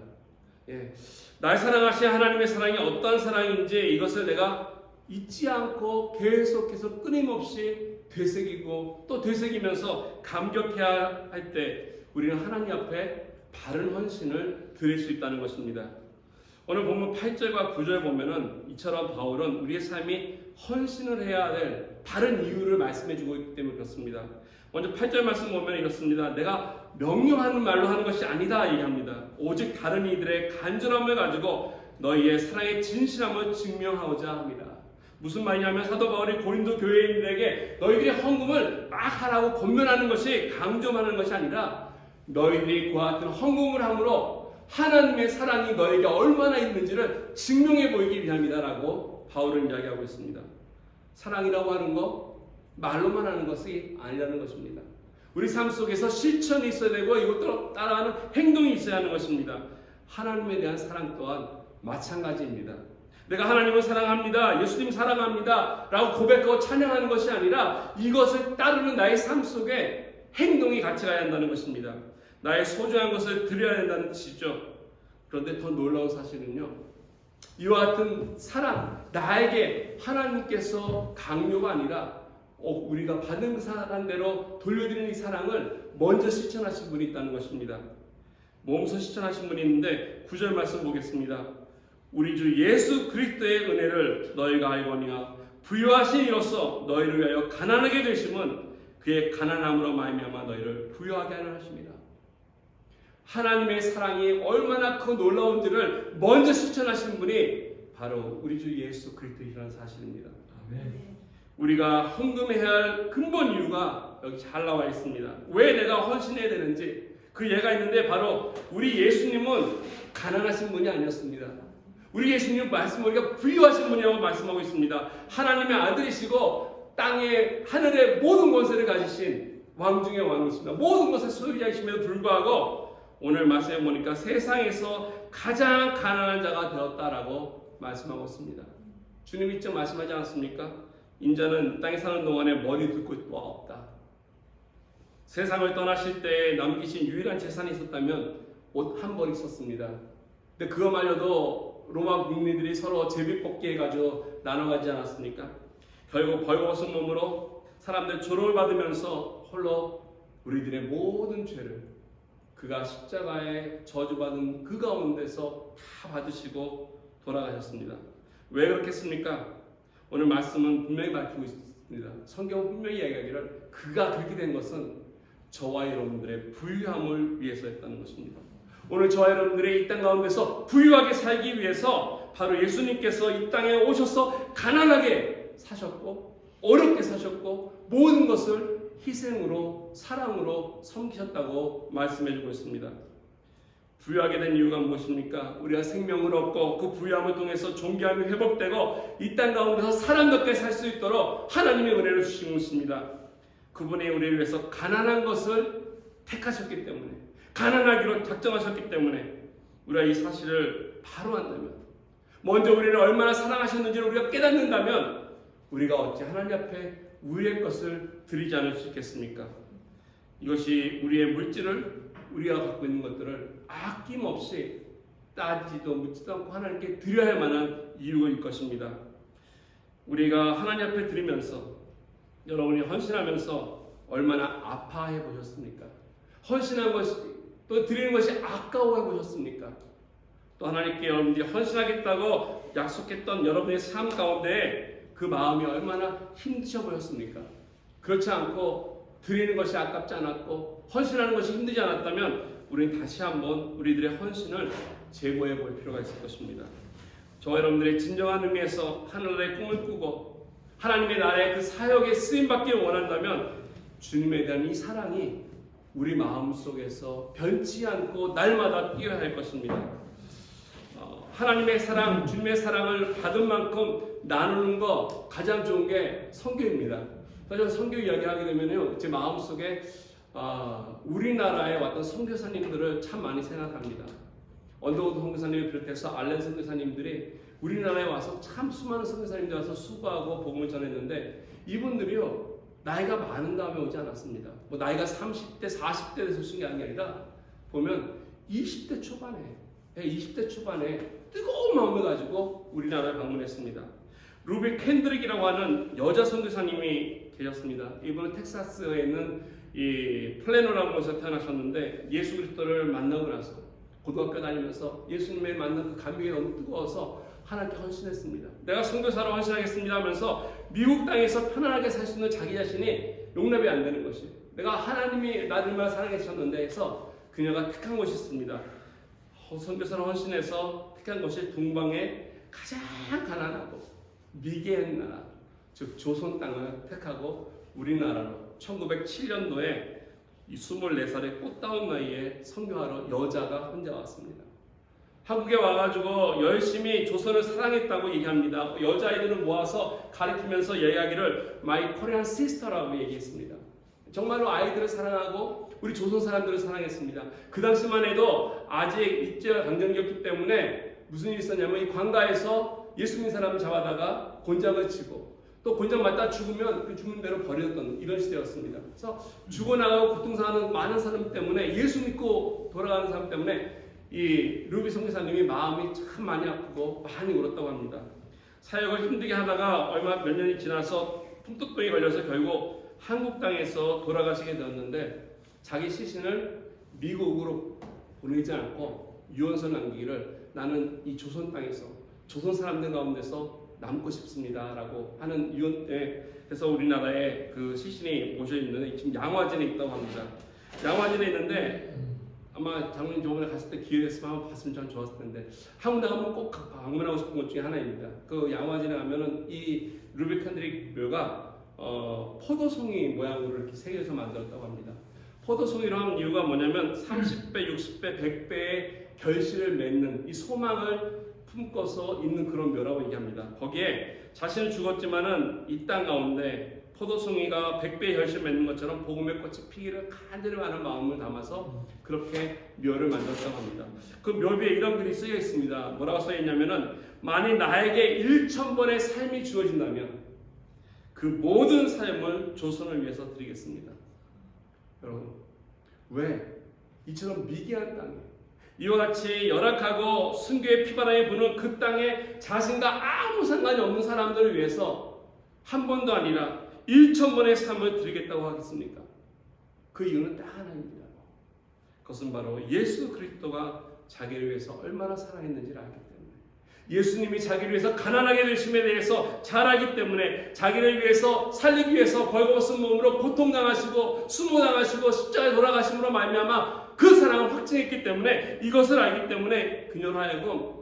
날 사랑하신 하나님의 사랑이 어떤 사랑인지 이것을 내가 잊지 않고 계속해서 끊임없이 되새기고 또 되새기면서 감격해야 할 때 우리는 하나님 앞에 바른 헌신을 드릴 수 있다는 것입니다. 오늘 본문 8절과 9절 보면은 이처럼 바울은 우리의 삶이 헌신을 해야 될 바른 이유를 말씀해 주고 있기 때문에 그렇습니다. 먼저 8절 말씀 보면 이렇습니다. 내가 명령하는 말로 하는 것이 아니다 얘기합니다. 오직 다른 이들의 간절함을 가지고 너희의 사랑의 진실함을 증명하고자 합니다. 무슨 말이냐면 사도 바울이 고린도 교회인들에게 너희들이 헌금을 막 하라고 권면하는 것이 강조하는 것이 아니라 너희들이 그와 같은 헌금을 함으로 하나님의 사랑이 너에게 얼마나 있는지를 증명해 보이기 위함이다라고 바울은 이야기하고 있습니다. 사랑이라고 하는 거 말로만 하는 것이 아니라는 것입니다. 우리 삶 속에서 실천이 있어야 되고 이것도 따라하는 행동이 있어야 하는 것입니다. 하나님에 대한 사랑 또한 마찬가지입니다. 내가 하나님을 사랑합니다, 예수님 사랑합니다 라고 고백하고 찬양하는 것이 아니라 이것을 따르는 나의 삶 속에 행동이 같이 가야 한다는 것입니다. 나의 소중한 것을 드려야 한다는 뜻이죠. 그런데 더 놀라운 사실은요, 이와 같은 사랑, 나에게 하나님께서 강요가 아니라 우리가 받은 그 사랑대로 돌려드리는 이 사랑을 먼저 실천하신 분이 있다는 것입니다. 몸소 실천하신 분이 있는데 9절 말씀 보겠습니다. 우리 주 예수 그리스도의 은혜를 너희가 알거니와 부유하신 이로써 너희를 위하여 가난하게 되심은 그의 가난함으로 말미암아 너희를 부유하게 하는 하십니다. 하나님의 사랑이 얼마나 그 놀라운지를 먼저 실천하신 분이 바로 우리 주 예수 그리스도이라는 사실입니다. 아멘. 우리가 헌금해야 할 근본 이유가 여기 잘 나와 있습니다. 왜 내가 헌신해야 되는지 그 예가 있는데, 바로 우리 예수님은 가난하신 분이 아니었습니다. 우리 예수님은 우리가 부유하신 분이라고 말씀하고 있습니다. 하나님의 아들이시고 땅에 하늘의 모든 권세를 가지신 왕 중의 왕이십니다. 모든 것의 소유자이심에도 불구하고 오늘 말씀해 보니까 세상에서 가장 가난한 자가 되었다라고 말씀하고 있습니다. 주님이 직접 말씀하지 않았습니까? 인자는 땅에 사는 동안에 머리 둘 곳이 없다. 세상을 떠나실 때 남기신 유일한 재산이 있었다면 옷 한 벌 있었습니다. 근데 그거 말려도 로마 국민들이 서로 제비뽑기 해가지고 나눠가지 않았습니까? 결국 벌거벗은 몸으로 사람들 조롱을 받으면서 홀로 우리들의 모든 죄를 그가 십자가에 저주받은 그 가운데서 다 받으시고 돌아가셨습니다. 왜 그렇겠습니까? 오늘 말씀은 분명히 밝히고 있습니다. 성경은 분명히 이야기하기를 그가 그렇게 된 것은 저와 여러분들의 부유함을 위해서였다는 것입니다. 오늘 저와 여러분들의 이 땅 가운데서 부유하게 살기 위해서 바로 예수님께서 이 땅에 오셔서 가난하게 사셨고 어렵게 사셨고 모든 것을 희생으로 사랑으로 섬기셨다고 말씀해주고 있습니다. 부유하게 된 이유가 무엇입니까? 우리가 생명을 얻고 그 부유함을 통해서 존귀함이 회복되고 이 땅 가운데서 사람답게 살 수 있도록 하나님의 은혜를 주신 것입니다. 그분이 우리를 위해서 가난한 것을 택하셨기 때문에, 가난하기로 작정하셨기 때문에 우리가 이 사실을 바로 안다면, 먼저 우리를 얼마나 사랑하셨는지를 우리가 깨닫는다면 우리가 어찌 하나님 앞에 우리의 것을 드리지 않을 수 있겠습니까? 이것이 우리의 물질을, 우리가 갖고 있는 것들을 아낌없이 따지도 묻지도 않고 하나님께 드려야 할 만한 이유일 것입니다. 우리가 하나님 앞에 드리면서, 여러분이 헌신하면서 얼마나 아파해 보셨습니까? 헌신한 것이, 또 드리는 것이 아까워해 보셨습니까? 또 하나님께 여러분들이 헌신하겠다고 약속했던 여러분의 삶 가운데 그 마음이 얼마나 힘드셔 보였습니까? 그렇지 않고 드리는 것이 아깝지 않았고 헌신하는 것이 힘들지 않았다면 우리는 다시 한번 우리들의 헌신을 재고해 볼 필요가 있을 것입니다. 저와 여러분들의 진정한 의미에서 하늘나라의 꿈을 꾸고 하나님의 나라의 그 사역에 쓰임받기를 원한다면 주님에 대한 이 사랑이 우리 마음속에서 변치 않고 날마다 뛰어야 할 것입니다. 하나님의 사랑, 주님의 사랑을 받은 만큼 나누는 거 가장 좋은 게 선교입니다. 저는 선교 이야기하게 되면요, 제 마음속에 우리나라에 왔던 선교사님들을 참 많이 생각합니다. 언더우드 선교사님을 비롯해서 알렌 선교사님들이 우리나라에 와서 참 수많은 선교사님들 와서 수고하고 복음을 전했는데 이분들이요, 나이가 많은 다음에 오지 않았습니다. 뭐 나이가 30대, 40대 돼서 오신 게 아니라 보면 20대 초반에 뜨거운 마음을 가지고 우리나라를 방문했습니다. 루비 캔드릭이라고 하는 여자 선교사님이 계셨습니다. 이분은 텍사스에 있는 이 플래노라는 곳에서 태어나셨는데 예수 그리스도를 만나고 나서 고등학교 다니면서 예수님을 만난 그 감격이 너무 뜨거워서 하나님께 헌신했습니다. 내가 선교사로 헌신하겠습니다 하면서 미국 땅에서 편안하게 살 수 있는 자기 자신이 용납이 안 되는 것이, 내가 하나님이 나를 얼마나 사랑하셨는데 해서 그녀가 택한 곳이 있습니다. 선교사로 헌신해서 택한 곳이 동방의 가장 가난하고 미개한 나라, 즉 조선 땅을 택하고 우리나라로 1907년도에 이 24살의 꽃다운 나이에 선교하러 여자가 혼자 왔습니다. 한국에 와가지고 열심히 조선을 사랑했다고 얘기합니다. 여자아이들을 모아서 가리키면서 이야기를 My Korean Sister라고 얘기했습니다. 정말로 아이들을 사랑하고 우리 조선 사람들을 사랑했습니다. 그 당시만 해도 아직 일제가 강점기였기 때문에 무슨 일이 있었냐면 이 관가에서 예수 믿는 사람을 잡아다가 곤장을 치고 또 곤장 맞다 죽으면 그 죽는 대로 버렸던 이런 시대였습니다. 그래서 죽어나가고 고통당하는 많은 사람 때문에 예수 믿고 돌아가는 사람 때문에 이 루비 선교사님이 마음이 참 많이 아프고 많이 울었다고 합니다. 사역을 힘들게 하다가 몇 년이 지나서 풍토병에 걸려서 결국 한국 땅에서 돌아가시게 되었는데 자기 시신을 미국으로 보내지 않고 유언서 남기기를 나는 이 조선 땅에서 조선 사람들 가운데서 남고 싶습니다 라고 하는 유언에 그래서 우리나라에 그 시신이 모셔 있는데 지금 양화진에 있다고 합니다. 양화진에 있는데 아마 장로님 저번에 갔을 때 기회 됐으면 한번 봤으면 참 좋았을 텐데 한국 나가면 꼭 방문하고 싶은 것 중에 하나입니다. 그 양화진에 가면은 이 루비 캔드릭 묘가 포도송이 모양으로 이렇게 새겨서 만들었다고 합니다. 포도송이로 한 이유가 뭐냐면 30배, 60배, 100배의 결실을 맺는 이 소망을 품고서 있는 그런 묘라고 얘기합니다. 거기에 자신은 죽었지만은 이 땅 가운데 포도송이가 100배의 결실을 맺는 것처럼 복음의 꽃이 피기를 간절히 하는 마음을 담아서 그렇게 묘를 만들었다고 합니다. 그 묘 위에 이런 글이 쓰여 있습니다. 뭐라고 쓰여 있냐면은 만일 나에게 1000번의 삶이 주어진다면 그 모든 삶을 조선을 위해서 드리겠습니다. 여러분, 왜? 이처럼 미개한 땅에 이와 같이 열악하고 순교의 피바람이 부는 그 땅에 자신과 아무 상관이 없는 사람들을 위해서 한 번도 아니라 1000번의 삶을 드리겠다고 하겠습니까? 그 이유는 딱 하나입니다. 그것은 바로 예수 그리스도가 자기를 위해서 얼마나 사랑했는지를 알기 때문에 예수님이 자기를 위해서 가난하게 되심에 대해서 잘 알기 때문에 자기를 위해서 살리기 위해서 벌거벗은 몸으로 고통당하시고 수모당하시고 십자가에 돌아가심으로 말미암아 그 사랑을 확증했기 때문에 이것을 알기 때문에 그녀로 하여금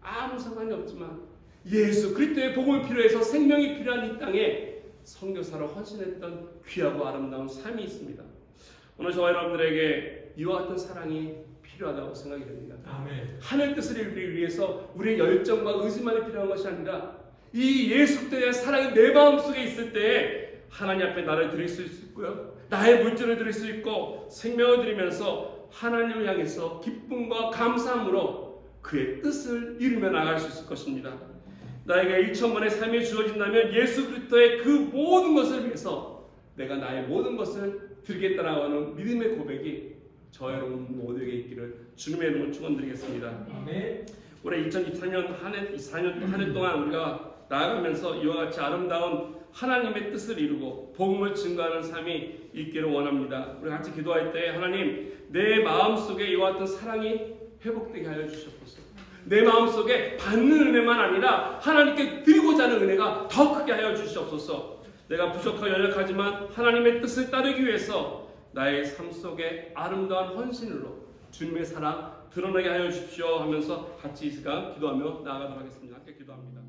아무 상관이 없지만 예수 그리스도의 복음이 필요해서 생명이 필요한 이 땅에 선교사로 헌신했던 귀하고 아름다운 삶이 있습니다. 오늘 저와 여러분들에게 이와 같은 사랑이 필요하다고 생각이 됩니다. 아멘. 하늘 뜻을 이루기 위해서 우리의 열정과 의지만이 필요한 것이 아니라 이 예수 그리스도에 대한 사랑이 내 마음속에 있을 때 하나님 앞에 나를 드릴 수 있고요. 나의 물질을 드릴 수 있고 생명을 드리면서 하나님을 향해서 기쁨과 감사함으로 그의 뜻을 이루며 나갈 수 있을 것입니다. 나에게 1000번의 삶이 주어진다면 예수 그리스도의 그 모든 것을 위해서 내가 나의 모든 것을 드리겠다라고 하는 믿음의 고백이 저 여러분 모두에게 있기를 주님의 이름으로 축원드리겠습니다. 아멘. 올해 2023년 한 해 동안 우리가 나아가면서 이와 같이 아름다운 하나님의 뜻을 이루고 복음을 증거하는 삶이 있기를 원합니다. 우리 같이 기도할 때 하나님 내 마음속에 이와 같은 사랑이 회복되게 하여 주시옵소서. 내 마음속에 받는 은혜만 아니라 하나님께 드리고자 하는 은혜가 더 크게 하여 주시옵소서. 내가 부족하고 연약하지만 하나님의 뜻을 따르기 위해서 나의 삶 속에 아름다운 헌신으로 주님의 사랑 드러나게 하여 주십시오 하면서 같이 이 시간 기도하며 나아가도록 하겠습니다. 함께 기도합니다.